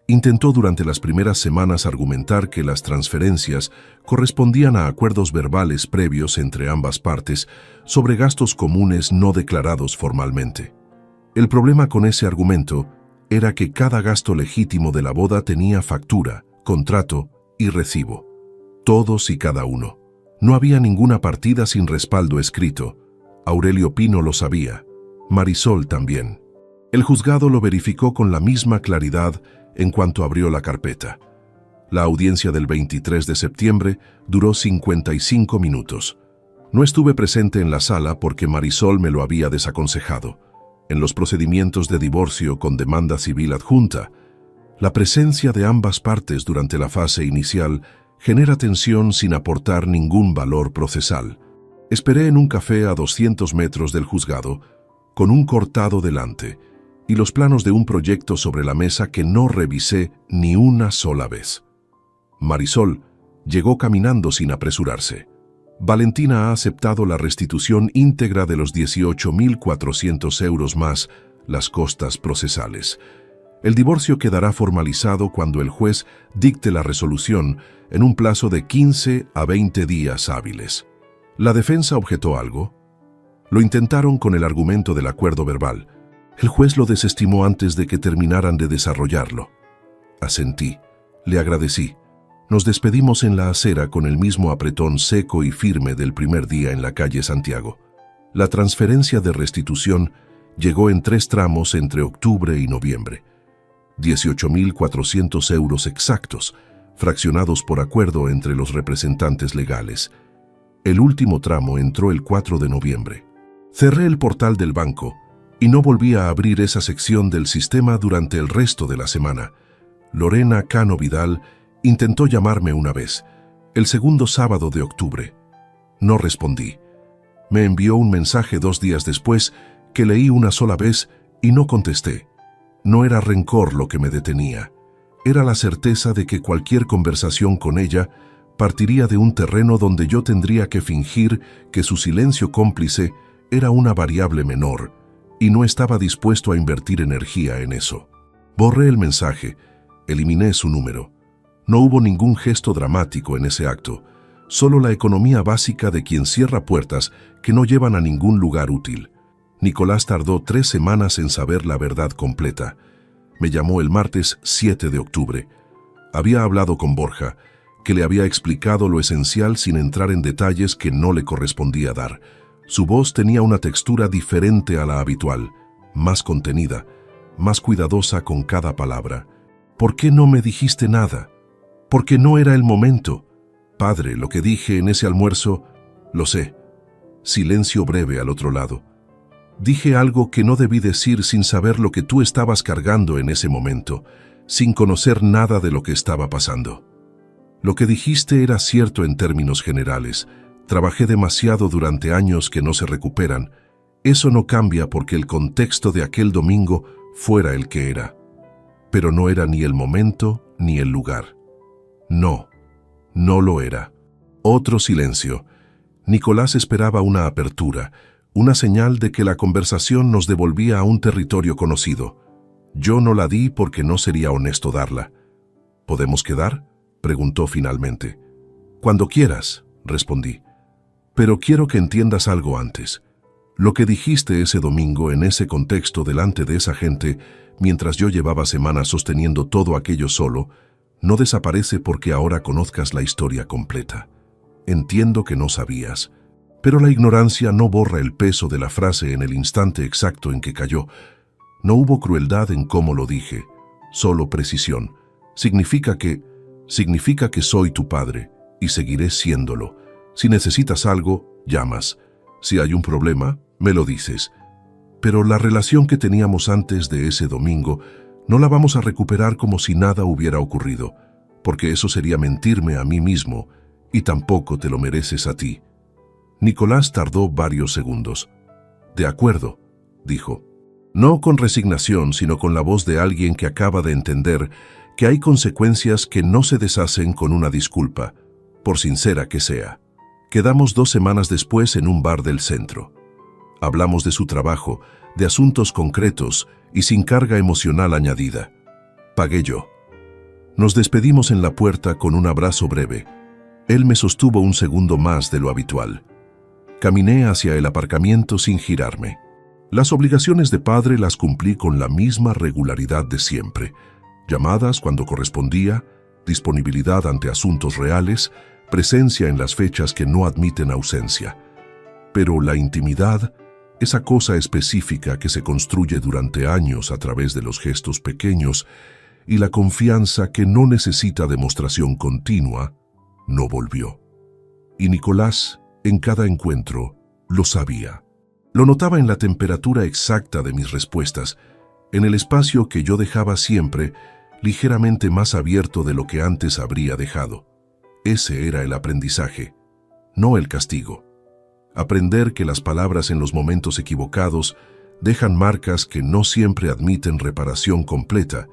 intentó durante las primeras semanas argumentar que las transferencias correspondían a acuerdos verbales previos entre ambas partes sobre gastos comunes no declarados formalmente. El problema con ese argumento era que cada gasto legítimo de la boda tenía factura, contrato y recibo. Todos y cada uno. No había ninguna partida sin respaldo escrito. Aurelio Pino lo sabía. Marisol también. El juzgado lo verificó con la misma claridad en cuanto abrió la carpeta. La audiencia del 23 de septiembre duró 55 minutos. No estuve presente en la sala porque Marisol me lo había desaconsejado. En los procedimientos de divorcio con demanda civil adjunta, la presencia de ambas partes durante la fase inicial genera tensión sin aportar ningún valor procesal. Esperé en un café a 200 metros del juzgado, con un cortado delante, y los planos de un proyecto sobre la mesa que no revisé ni una sola vez. Marisol llegó caminando sin apresurarse. Valentina ha aceptado la restitución íntegra de los 18.400 euros más las costas procesales. El divorcio quedará formalizado cuando el juez dicte la resolución en un plazo de 15 a 20 días hábiles. ¿La defensa objetó algo? Lo intentaron con el argumento del acuerdo verbal. El juez lo desestimó antes de que terminaran de desarrollarlo. Asentí, le agradecí. Nos despedimos en la acera con el mismo apretón seco y firme del primer día en la calle Santiago. La transferencia de restitución llegó en 3 tramos entre octubre y noviembre. 18.400 euros exactos, fraccionados por acuerdo entre los representantes legales. El último tramo entró el 4 de noviembre. Cerré el portal del banco y no volví a abrir esa sección del sistema durante el resto de la semana. Lorena Cano Vidal intentó llamarme una vez, el segundo sábado de octubre. No respondí. Me envió un mensaje 2 días después que leí una sola vez y no contesté. No era rencor lo que me detenía. Era la certeza de que cualquier conversación con ella partiría de un terreno donde yo tendría que fingir que su silencio cómplice era una variable menor, y no estaba dispuesto a invertir energía en eso. Borré el mensaje, eliminé su número. No hubo ningún gesto dramático en ese acto, solo la economía básica de quien cierra puertas que no llevan a ningún lugar útil. Nicolás tardó 3 semanas en saber la verdad completa. Me llamó el martes 7 de octubre. Había hablado con Borja, que le había explicado lo esencial sin entrar en detalles que no le correspondía dar. Su voz tenía una textura diferente a la habitual, más contenida, más cuidadosa con cada palabra. ¿Por qué no me dijiste nada? Porque no era el momento. Padre, lo que dije en ese almuerzo, lo sé. Silencio breve al otro lado. Dije algo que no debí decir sin saber lo que tú estabas cargando en ese momento. sin conocer nada de lo que estaba pasando. Lo que dijiste era cierto en términos generales. Trabajé demasiado durante años que no se recuperan. Eso no cambia porque el contexto de aquel domingo fuera el que era. Pero no era ni el momento ni el lugar. No, no lo era. Otro silencio. Nicolás esperaba una apertura, una señal de que la conversación nos devolvía a un territorio conocido. Yo no la di porque no sería honesto darla. ¿Podemos quedar?, preguntó finalmente. Cuando quieras, respondí. Pero quiero que entiendas algo antes. Lo que dijiste ese domingo en ese contexto delante de esa gente, mientras yo llevaba semanas sosteniendo todo aquello solo, no desaparece porque ahora conozcas la historia completa. Entiendo que no sabías, pero la ignorancia no borra el peso de la frase en el instante exacto en que cayó. No hubo crueldad en cómo lo dije, solo precisión. Significa que soy tu padre y seguiré siéndolo. Si necesitas algo, llamas. Si hay un problema, me lo dices. Pero la relación que teníamos antes de ese domingo no la vamos a recuperar como si nada hubiera ocurrido, porque eso sería mentirme a mí mismo y tampoco te lo mereces a ti. Nicolás tardó varios segundos. De acuerdo, dijo. No con resignación, sino con la voz de alguien que acaba de entender que hay consecuencias que no se deshacen con una disculpa, por sincera que sea. Quedamos 2 semanas después en un bar del centro. Hablamos de su trabajo, de asuntos concretos y sin carga emocional añadida. Pagué yo. Nos despedimos en la puerta con un abrazo breve. Él me sostuvo un segundo más de lo habitual. Caminé hacia el aparcamiento sin girarme. Las obligaciones de padre las cumplí con la misma regularidad de siempre. Llamadas cuando correspondía, disponibilidad ante asuntos reales, presencia en las fechas que no admiten ausencia. Pero la intimidad, esa cosa específica que se construye durante años a través de los gestos pequeños, y la confianza que no necesita demostración continua, no volvió. Y Nicolás, en cada encuentro, lo sabía. Lo notaba en la temperatura exacta de mis respuestas, en el espacio que yo dejaba siempre, ligeramente más abierto de lo que antes habría dejado. Ese era el aprendizaje, no el castigo. Aprender que las palabras en los momentos equivocados dejan marcas que no siempre admiten reparación completa,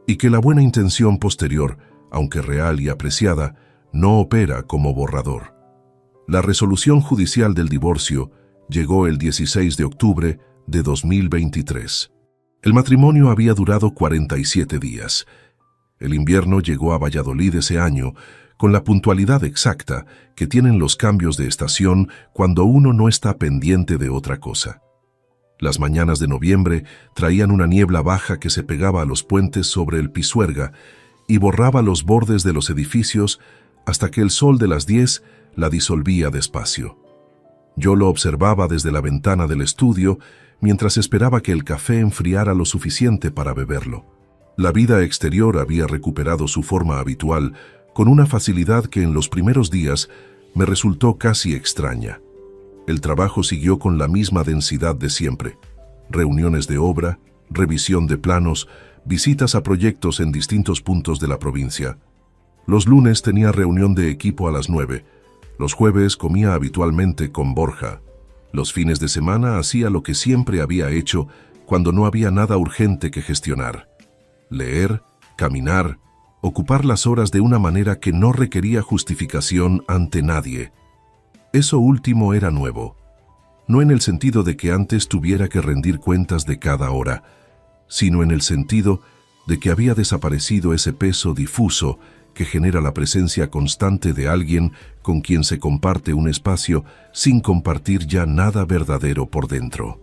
y que la buena intención posterior, aunque real y apreciada, no opera como borrador. La resolución judicial del divorcio llegó el 16 de octubre de 2023. El matrimonio había durado 47 días. El invierno llegó a Valladolid ese año con la puntualidad exacta que tienen los cambios de estación cuando uno no está pendiente de otra cosa. Las mañanas de noviembre traían una niebla baja que se pegaba a los puentes sobre el Pisuerga y borraba los bordes de los edificios hasta que el sol de las 10 la disolvía despacio. Yo lo observaba desde la ventana del estudio mientras esperaba que el café enfriara lo suficiente para beberlo. La vida exterior había recuperado su forma habitual con una facilidad que en los primeros días me resultó casi extraña. El trabajo siguió con la misma densidad de siempre. Reuniones de obra, revisión de planos, visitas a proyectos en distintos puntos de la provincia. Los lunes tenía reunión de equipo a las 9. Los jueves comía habitualmente con Borja. Los fines de semana hacía lo que siempre había hecho cuando no había nada urgente que gestionar. Leer, caminar, ocupar las horas de una manera que no requería justificación ante nadie. Eso último era nuevo. No en el sentido de que antes tuviera que rendir cuentas de cada hora, sino en el sentido de que había desaparecido ese peso difuso que genera la presencia constante de alguien con quien se comparte un espacio sin compartir ya nada verdadero por dentro.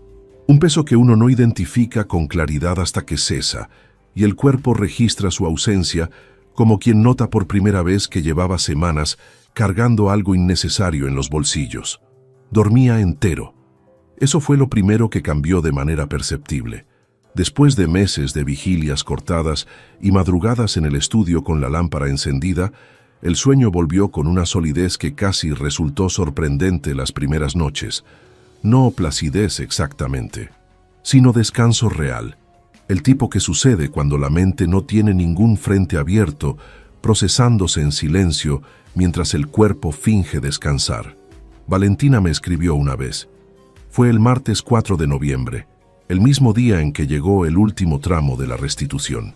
Un peso que uno no identifica con claridad hasta que cesa, y el cuerpo registra su ausencia como quien nota por primera vez que llevaba semanas cargando algo innecesario en los bolsillos. Dormía entero. Eso fue lo primero que cambió de manera perceptible. Después de meses de vigilias cortadas y madrugadas en el estudio con la lámpara encendida, el sueño volvió con una solidez que casi resultó sorprendente las primeras noches. No placidez exactamente, sino descanso real. El tipo que sucede cuando la mente no tiene ningún frente abierto, procesándose en silencio mientras el cuerpo finge descansar. Valentina me escribió una vez. Fue el martes 4 de noviembre, el mismo día en que llegó el último tramo de la restitución.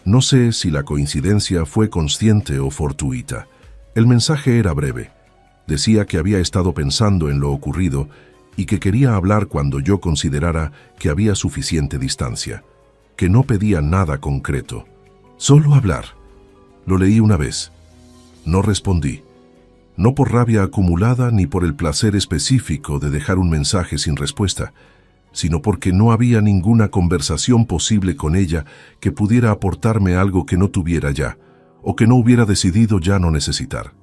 No sé si la coincidencia fue consciente o fortuita. El mensaje era breve. Decía que había estado pensando en lo ocurrido y que quería hablar cuando yo considerara que había suficiente distancia, que no pedía nada concreto, solo hablar. Lo leí una vez. No respondí, no por rabia acumulada ni por el placer específico de dejar un mensaje sin respuesta, sino porque no había ninguna conversación posible con ella que pudiera aportarme algo que no tuviera ya, o que no hubiera decidido ya no necesitar.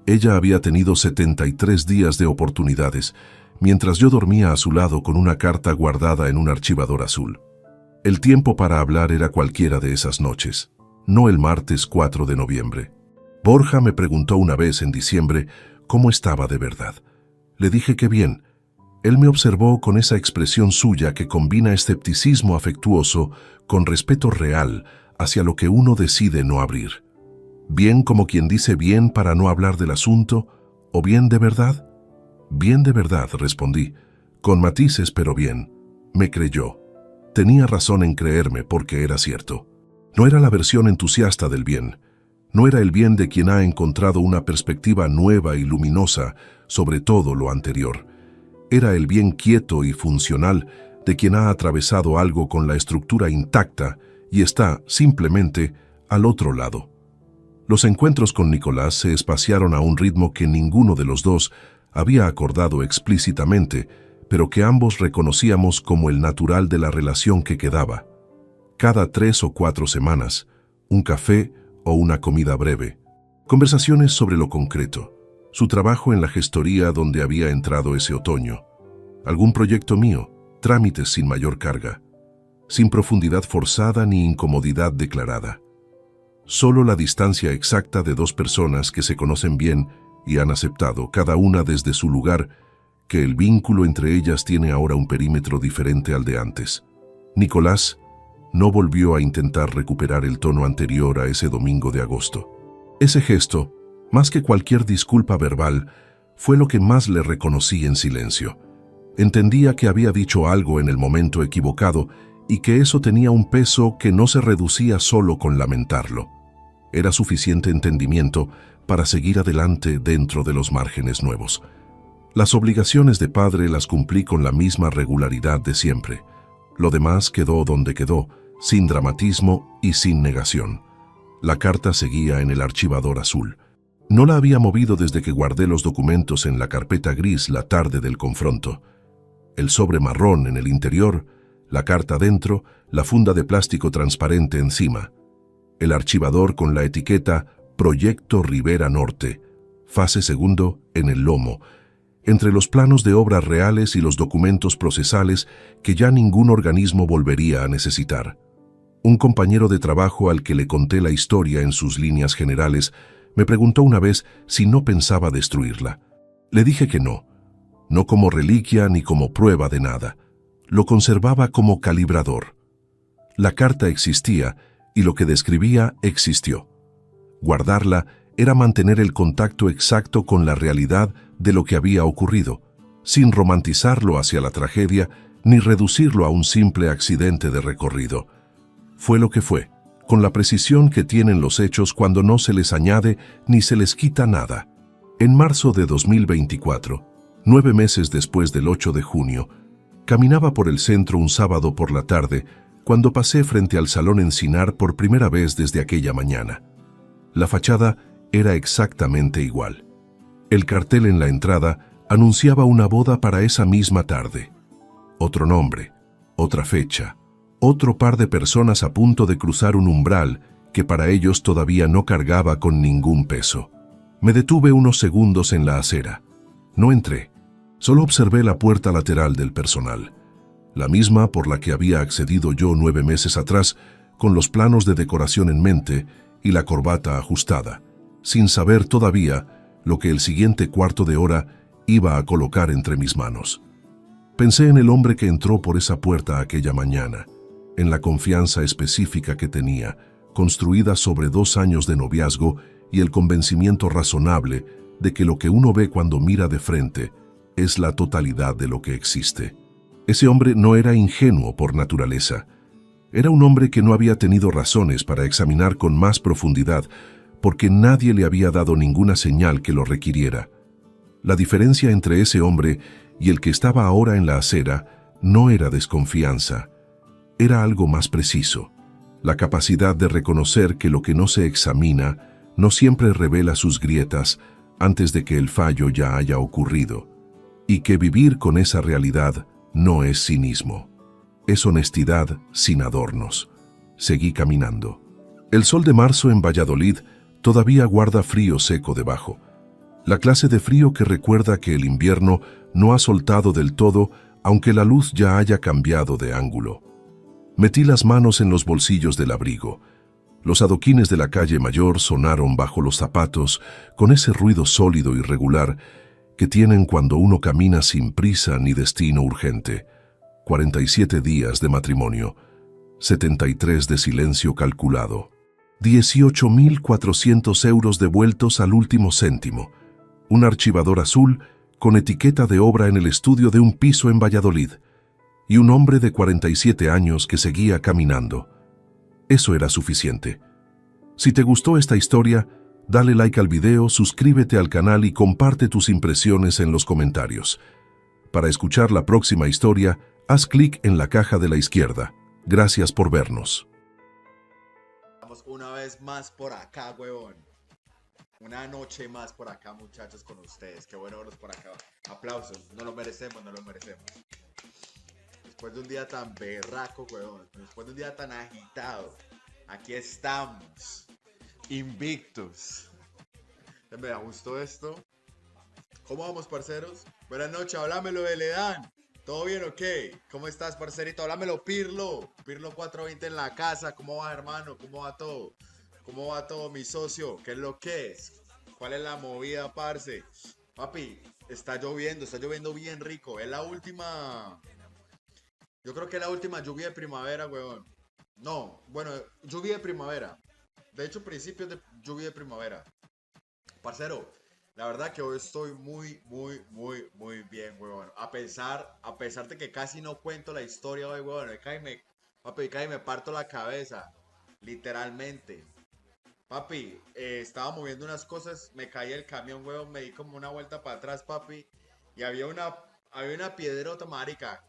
Ella había tenido 73 días de oportunidades, mientras yo dormía a su lado con una carta guardada en un archivador azul. El tiempo para hablar era cualquiera de esas noches, no el martes 4 de noviembre. Borja me preguntó una vez en diciembre cómo estaba de verdad. Le dije que bien. Él me observó con esa expresión suya que combina escepticismo afectuoso con respeto real hacia lo que uno decide no abrir. Bien como quien dice bien para no hablar del asunto, o bien de verdad. Bien de verdad, respondí, con matices pero bien. Me creyó. Tenía razón en creerme porque era cierto. No era la versión entusiasta del bien. No era el bien de quien ha encontrado una perspectiva nueva y luminosa sobre todo lo anterior. Era el bien quieto y funcional de quien ha atravesado algo con la estructura intacta y está, simplemente, al otro lado. Los encuentros con Nicolás se espaciaron a un ritmo que ninguno de los dos había acordado explícitamente, pero que ambos reconocíamos como el natural de la relación que quedaba. Cada 3 o 4 semanas, un café o una comida breve. Conversaciones sobre lo concreto. Su trabajo en la gestoría donde había entrado ese otoño. Algún proyecto mío, trámites sin mayor carga. Sin profundidad forzada ni incomodidad declarada. Solo la distancia exacta de dos personas que se conocen bien y han aceptado, cada una desde su lugar, que el vínculo entre ellas tiene ahora un perímetro diferente al de antes. Nicolás no volvió a intentar recuperar el tono anterior a ese domingo de agosto. Ese gesto, más que cualquier disculpa verbal, fue lo que más le reconocí en silencio. Entendía que había dicho algo en el momento equivocado y que eso tenía un peso que no se reducía solo con lamentarlo. Era suficiente entendimiento para seguir adelante dentro de los márgenes nuevos. Las obligaciones de padre las cumplí con la misma regularidad de siempre. Lo demás quedó donde quedó, sin dramatismo y sin negación. La carta seguía en el archivador azul. No la había movido desde que guardé los documentos en la carpeta gris la tarde del confronto. El sobre marrón en el interior, la carta dentro, la funda de plástico transparente encima. El archivador con la etiqueta Proyecto Rivera Norte, fase segundo en el lomo, entre los planos de obras reales y los documentos procesales que ya ningún organismo volvería a necesitar. Un compañero de trabajo al que le conté la historia en sus líneas generales me preguntó una vez si no pensaba destruirla. Le dije que no como reliquia ni como prueba de nada. Lo conservaba como calibrador. La carta existía y lo que describía existió. Guardarla era mantener el contacto exacto con la realidad de lo que había ocurrido, sin romantizarlo hacia la tragedia ni reducirlo a un simple accidente de recorrido. Fue lo que fue, con la precisión que tienen los hechos cuando no se les añade ni se les quita nada. En marzo de 2024, 9 meses después del 8 de junio, caminaba por el centro un sábado por la tarde cuando pasé frente al Salón Encinar por primera vez desde aquella mañana. La fachada era exactamente igual. El cartel en la entrada anunciaba una boda para esa misma tarde. Otro nombre, otra fecha, otro par de personas a punto de cruzar un umbral que para ellos todavía no cargaba con ningún peso. Me detuve unos segundos en la acera. No entré, solo observé la puerta lateral del personal, la misma por la que había accedido yo 9 meses atrás, con los planos de decoración en mente y la corbata ajustada, sin saber todavía lo que el siguiente cuarto de hora iba a colocar entre mis manos. Pensé en el hombre que entró por esa puerta aquella mañana, en la confianza específica que tenía, construida sobre 2 años de noviazgo y el convencimiento razonable de que lo que uno ve cuando mira de frente es la totalidad de lo que existe. Ese hombre no era ingenuo por naturaleza. Era un hombre que no había tenido razones para examinar con más profundidad porque nadie le había dado ninguna señal que lo requiriera. La diferencia entre ese hombre y el que estaba ahora en la acera no era desconfianza, era algo más preciso, la capacidad de reconocer que lo que no se examina no siempre revela sus grietas antes de que el fallo ya haya ocurrido, y que vivir con esa realidad no es cinismo, es honestidad sin adornos. Seguí caminando. El sol de marzo en Valladolid todavía guarda frío seco debajo, la clase de frío que recuerda que el invierno no ha soltado del todo aunque la luz ya haya cambiado de ángulo. Metí las manos en los bolsillos del abrigo. Los adoquines de la calle Mayor sonaron bajo los zapatos con ese ruido sólido y regular que tienen cuando uno camina sin prisa ni destino urgente. 47 días de matrimonio, 73 de silencio calculado, 18.400 euros devueltos al último céntimo, un archivador azul con etiqueta de obra en el estudio de un piso en Valladolid, y un hombre de 47 años que seguía caminando. Eso era suficiente. Si te gustó esta historia, dale like al video, suscríbete al canal y comparte tus impresiones en los comentarios. Para escuchar la próxima historia, haz clic en la caja de la izquierda. Gracias por vernos. Vamos una vez más por acá, huevón. Una noche más por acá, muchachos, con ustedes. Qué bueno verlos por acá. Aplausos. No lo merecemos, no lo merecemos. Después de un día tan berraco, huevón. Después de un día tan agitado. Aquí estamos. Invictus. Me gustó esto. ¿Cómo vamos, parceros? Buenas noches, háblamelo de Ledán. ¿Todo bien o qué? ¿Cómo estás, parcerito? Háblamelo, Pirlo. Pirlo 420 en la casa. ¿Cómo va, hermano? ¿Cómo va todo? ¿Cómo va todo, mi socio? ¿Qué es lo que es? ¿Cuál es la movida, parce? Papi, está lloviendo bien rico. Es la última... Yo creo que es la última lluvia de primavera, weón. No, bueno, lluvia de primavera. De hecho, principios de lluvia de primavera. Parcero, la verdad que hoy estoy muy bien, weón. A pesar de que casi no cuento la historia hoy, weón. Papi, me parto la cabeza. Literalmente. Papi, estaba moviendo unas cosas, me caí el camión, weón, me di como una vuelta para atrás, papi, y había una piedrota, marica.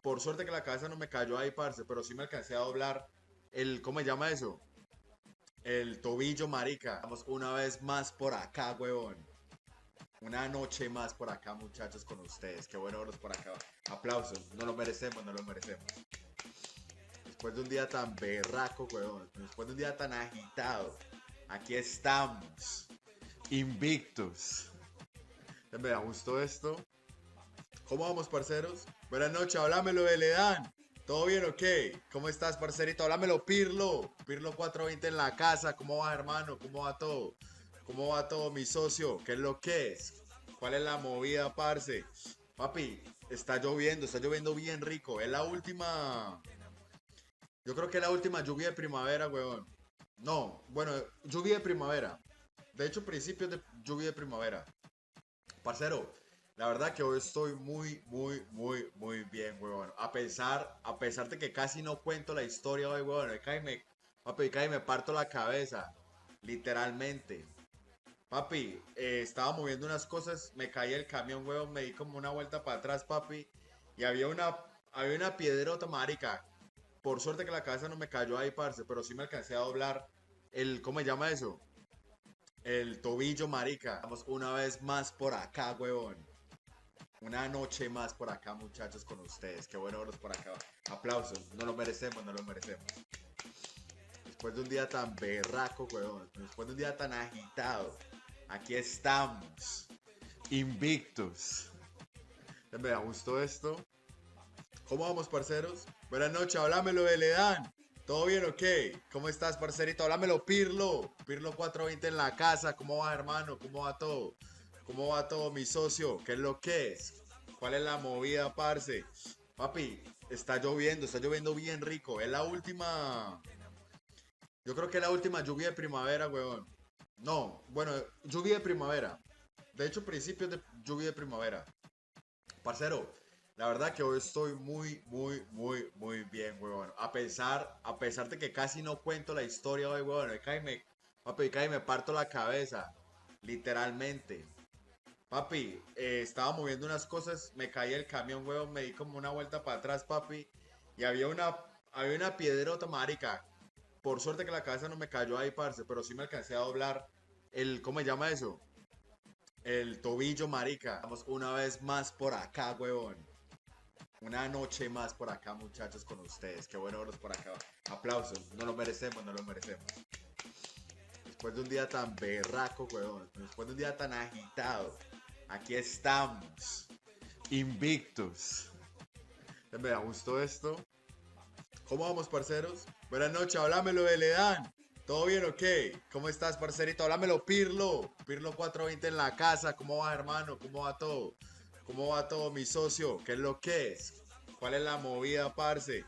Por suerte que la cabeza no me cayó ahí, parce, pero sí me alcancé a doblar ¿cómo se llama eso? El tobillo, marica. Vamos una vez más por acá, weón. Una noche más por acá, muchachos, con ustedes. Qué bueno verlos por acá. Aplausos. No lo merecemos, no lo merecemos. Después de un día tan berraco, weón. Después de un día tan agitado. Aquí estamos. Invictus. Me gustó esto. ¿Cómo vamos, parceros? Buenas noches, háblamelo de Ledán. ¿Todo bien o qué? ¿Cómo estás, parcerito? Háblamelo, Pirlo. Pirlo 420 en la casa. ¿Cómo va, hermano? ¿Cómo va todo? ¿Cómo va todo, mi socio? ¿Qué es lo que es? ¿Cuál es la movida, parce? Papi, está lloviendo bien rico. Es la última... Yo creo que es la última lluvia de primavera, weón. No, bueno, lluvia de primavera. De hecho, principios de lluvia de primavera. Parcero, la verdad que hoy estoy muy bien, weón. A pesar de que casi no cuento la historia hoy, weón. Papi, me parto la cabeza. Literalmente. Papi, estaba moviendo unas cosas, me caí el camión, weón, me di como una vuelta para atrás, papi. Y había una piedrota, marica. Por suerte que la cabeza no me cayó ahí, parce, pero sí me alcancé a doblar ¿cómo se llama eso? El tobillo, marica. Vamos una vez más por acá, huevón. Una noche más por acá, muchachos, con ustedes. Qué bueno verlos por acá. Aplausos. No lo merecemos, no lo merecemos. Después de un día tan berraco, huevón. Después de un día tan agitado. Aquí estamos. Invictus. Me gustó esto. ¿Cómo vamos, parceros? Buenas noches, háblamelo de Ledán. ¿Todo bien o qué? ¿Cómo estás, parcerito? Háblamelo, Pirlo. Pirlo 420 en la casa. ¿Cómo va, hermano? ¿Cómo va todo? ¿Cómo va todo, mi socio? ¿Qué es lo que es? ¿Cuál es la movida, parce? Papi, está lloviendo bien rico. Es la última. Yo creo que es la última lluvia de primavera, weón. No, bueno, lluvia de primavera. De hecho, principios de lluvia de primavera. Parcero, la verdad que hoy estoy muy bien, weón. A pesar de que casi no cuento la historia hoy, weón. Papi, cae me parto la cabeza. Literalmente. Papi, estaba moviendo unas cosas, me caí el camión, weón, me di como una vuelta para atrás, papi, y había una piedrota, marica. Por suerte que la cabeza no me cayó ahí, parce, pero sí me alcancé a doblar ¿cómo se llama eso? El tobillo, marica. Vamos una vez más por acá, weón. Una noche más por acá, muchachos, con ustedes. Qué bueno verlos por acá. Aplausos, no lo merecemos, no lo merecemos. Después de un día tan berraco, weón. Después de un día tan agitado. Aquí estamos. Invictus. Me da gusto esto. ¿Cómo vamos, parceros? Buenas noches, háblamelo de Ledán. ¿Todo bien o qué? ¿Cómo estás, parcerito? Háblamelo, Pirlo. Pirlo 420 en la casa. ¿Cómo va, hermano? ¿Cómo va todo? ¿Cómo va todo, mi socio? ¿Qué es lo que es? ¿Cuál es la movida, parce?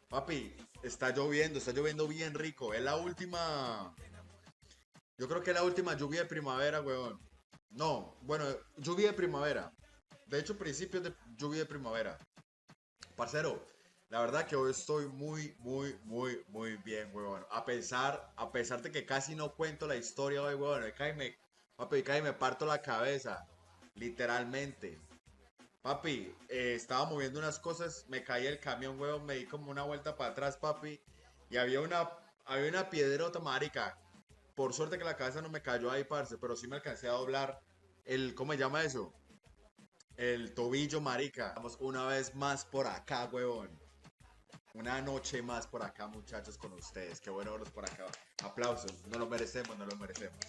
Papi, está lloviendo bien rico. Es la última. Yo creo que es la última lluvia de primavera, weón. No, bueno, lluvia de primavera. De hecho, principios de lluvia de primavera. Parcero, la verdad que hoy estoy muy bien, weón. A pesar de que casi no cuento la historia hoy, weón. Papi, cae me parto la cabeza. Literalmente. Papi, estaba moviendo unas cosas, me caí el camión, weón, me di como una vuelta para atrás, papi. Y había una piedrota, marica. Por suerte que la cabeza no me cayó ahí, parce, pero sí me alcancé a doblar ¿cómo se llama eso? El tobillo, marica. Vamos una vez más por acá, weón. Una noche más por acá, muchachos, con ustedes. Qué bueno verlos por acá. Aplausos, no lo merecemos, no lo merecemos.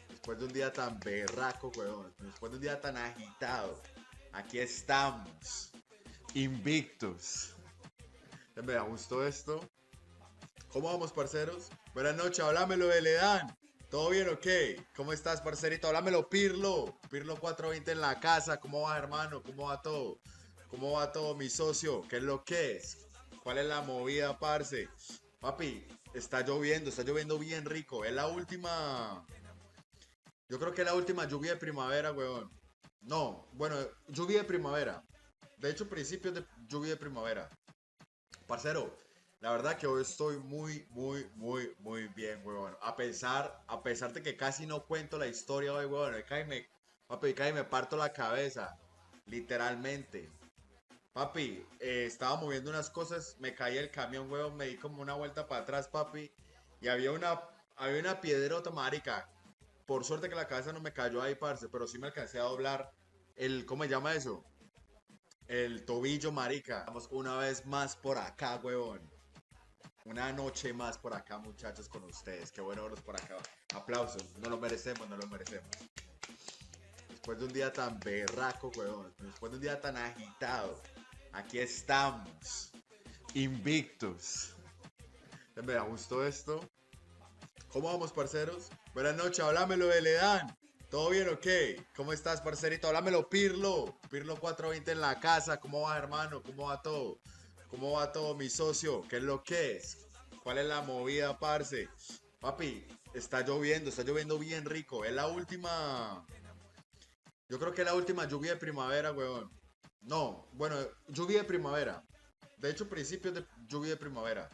Después de un día tan berraco, weón. Después de un día tan agitado. Aquí estamos. Invictus. Me da gusto esto. ¿Cómo vamos, parceros? Buenas noches, háblamelo de Ledán. ¿Todo bien o qué? ¿Cómo estás, parcerito? Háblamelo, Pirlo. Pirlo 420 en la casa. ¿Cómo va, hermano? ¿Cómo va todo? ¿Cómo va todo, mi socio? ¿Qué es lo que es? ¿Cuál es la movida, parce? Papi, está lloviendo bien rico. Es la última. Yo creo que es la última lluvia de primavera, weón. No, bueno, lluvia de primavera. De hecho, principios de lluvia de primavera. Parcero, la verdad que hoy estoy muy bien, weón. A pesar de que casi no cuento la historia hoy, weón. Papi, cae me parto la cabeza. Literalmente. Papi, estaba moviendo unas cosas, me caí el camión, weón, me di como una vuelta para atrás, papi. Y había una piedrota, marica. Por suerte que la cabeza no me cayó ahí, parce, pero sí me alcancé a doblar ¿cómo se llama eso? El tobillo, marica. Vamos una vez más por acá, weón. Una noche más por acá, muchachos, con ustedes. Qué bueno verlos por acá. Aplausos, no lo merecemos, no lo merecemos. Después de un día tan berraco, weón. Después de un día tan agitado. Aquí estamos. Invictus. Me da gusto esto. ¿Cómo vamos, parceros? Buenas noches, háblamelo de Ledán. ¿Todo bien o qué? ¿Cómo estás, parcerito? Háblamelo, Pirlo. Pirlo 420 en la casa. ¿Cómo va, hermano? ¿Cómo va todo? ¿Cómo va todo, mi socio? ¿Qué es lo que es? ¿Cuál es la movida, parce? Papi, está lloviendo bien rico. Es la última. Yo creo que es la última lluvia de primavera, weón. No, bueno, lluvia de primavera. De hecho, principios de lluvia de primavera.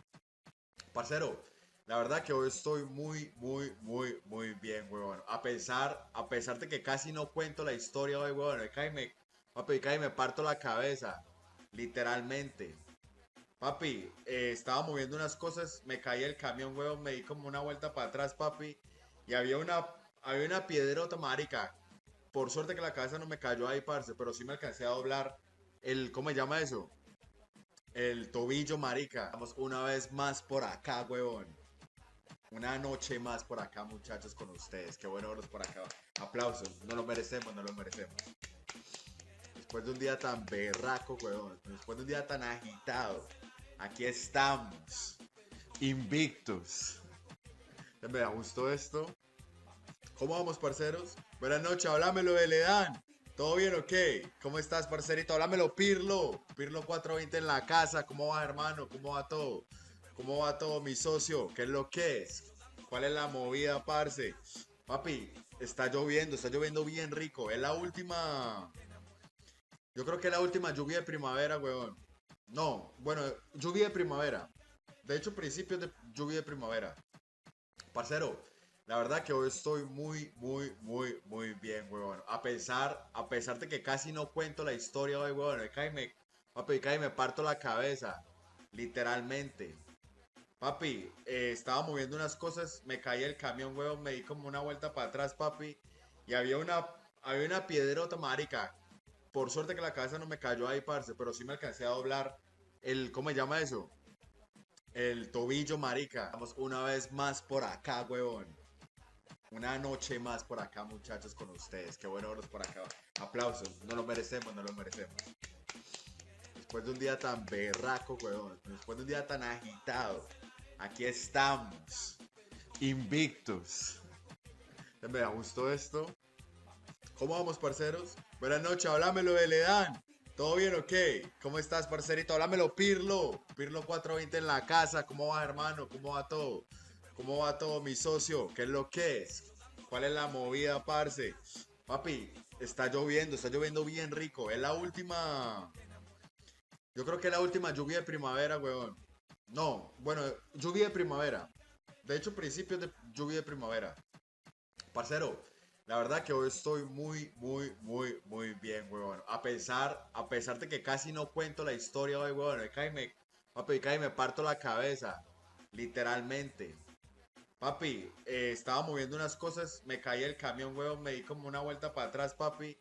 Parcero, la verdad que hoy estoy muy bien, weón. A pesar de que casi no cuento la historia hoy, weón. Papi, cae me parto la cabeza. Literalmente. Papi, estaba moviendo unas cosas, me caí el camión, weón, me di como una vuelta para atrás, papi. Y había una piedrota, marica. Por suerte que la cabeza no me cayó ahí, parce, pero sí me alcancé a doblar ¿cómo se llama eso? El tobillo, marica. Vamos una vez más por acá, weón. Una noche más por acá, muchachos, con ustedes. Qué bueno verlos por acá. Aplausos, no lo merecemos, no lo merecemos. Después de un día tan berraco, weón. Después de un día tan agitado. Aquí estamos. Invictus. Me da gusto esto. ¿Cómo vamos, parceros? Buenas noches, háblamelo de Ledán. ¿Todo bien o qué? ¿Cómo estás, parcerito? Háblamelo, Pirlo. Pirlo 420 en la casa. ¿Cómo va, hermano? ¿Cómo va todo? ¿Cómo va todo, mi socio? ¿Qué es lo que es? ¿Cuál es la movida, parce? Papi, está lloviendo bien rico. Es la última. Yo creo que es la última lluvia de primavera, weón. No, bueno, lluvia de primavera. De hecho, principios de lluvia de primavera. Parcero, la verdad que hoy estoy muy bien, huevón. A pesar de que casi no cuento la historia hoy, huevón. Papi, cae me parto la cabeza. Literalmente. Papi, estaba moviendo unas cosas, me caí el camión, huevón, me di como una vuelta para atrás, papi. Y había una piedrota, marica. Por suerte que la cabeza no me cayó ahí, parce, pero sí me alcancé a doblar ¿cómo se llama eso? El tobillo, marica. Vamos una vez más por acá, huevón. Una noche más por acá, muchachos, con ustedes. Qué bueno verlos por acá. Aplausos. No lo merecemos, no lo merecemos. Después de un día tan berraco, huevón. Después de un día tan agitado. Aquí estamos. Invictos. Me gustó esto. ¿Cómo vamos, parceros? Buenas noches, háblamelo de Ledan. ¿Todo bien o qué? ¿Cómo estás, parcerito? Háblamelo, Pirlo. Pirlo 420 en la casa. ¿Cómo va, hermano? ¿Cómo va todo? ¿Cómo va todo, mi socio? ¿Qué es lo que es? ¿Cuál es la movida, parce? Papi, está lloviendo bien rico. Es la última. Yo creo que es la última lluvia de primavera, weón. No, bueno, lluvia de primavera. De hecho, principios de lluvia de primavera. Parcero, la verdad que hoy estoy muy bien, huevón. A pesar de que casi no cuento la historia hoy, huevón. Papi, cae me parto la cabeza. Literalmente. Papi, estaba moviendo unas cosas, me caí el camión, huevón, me di como una vuelta para atrás, papi.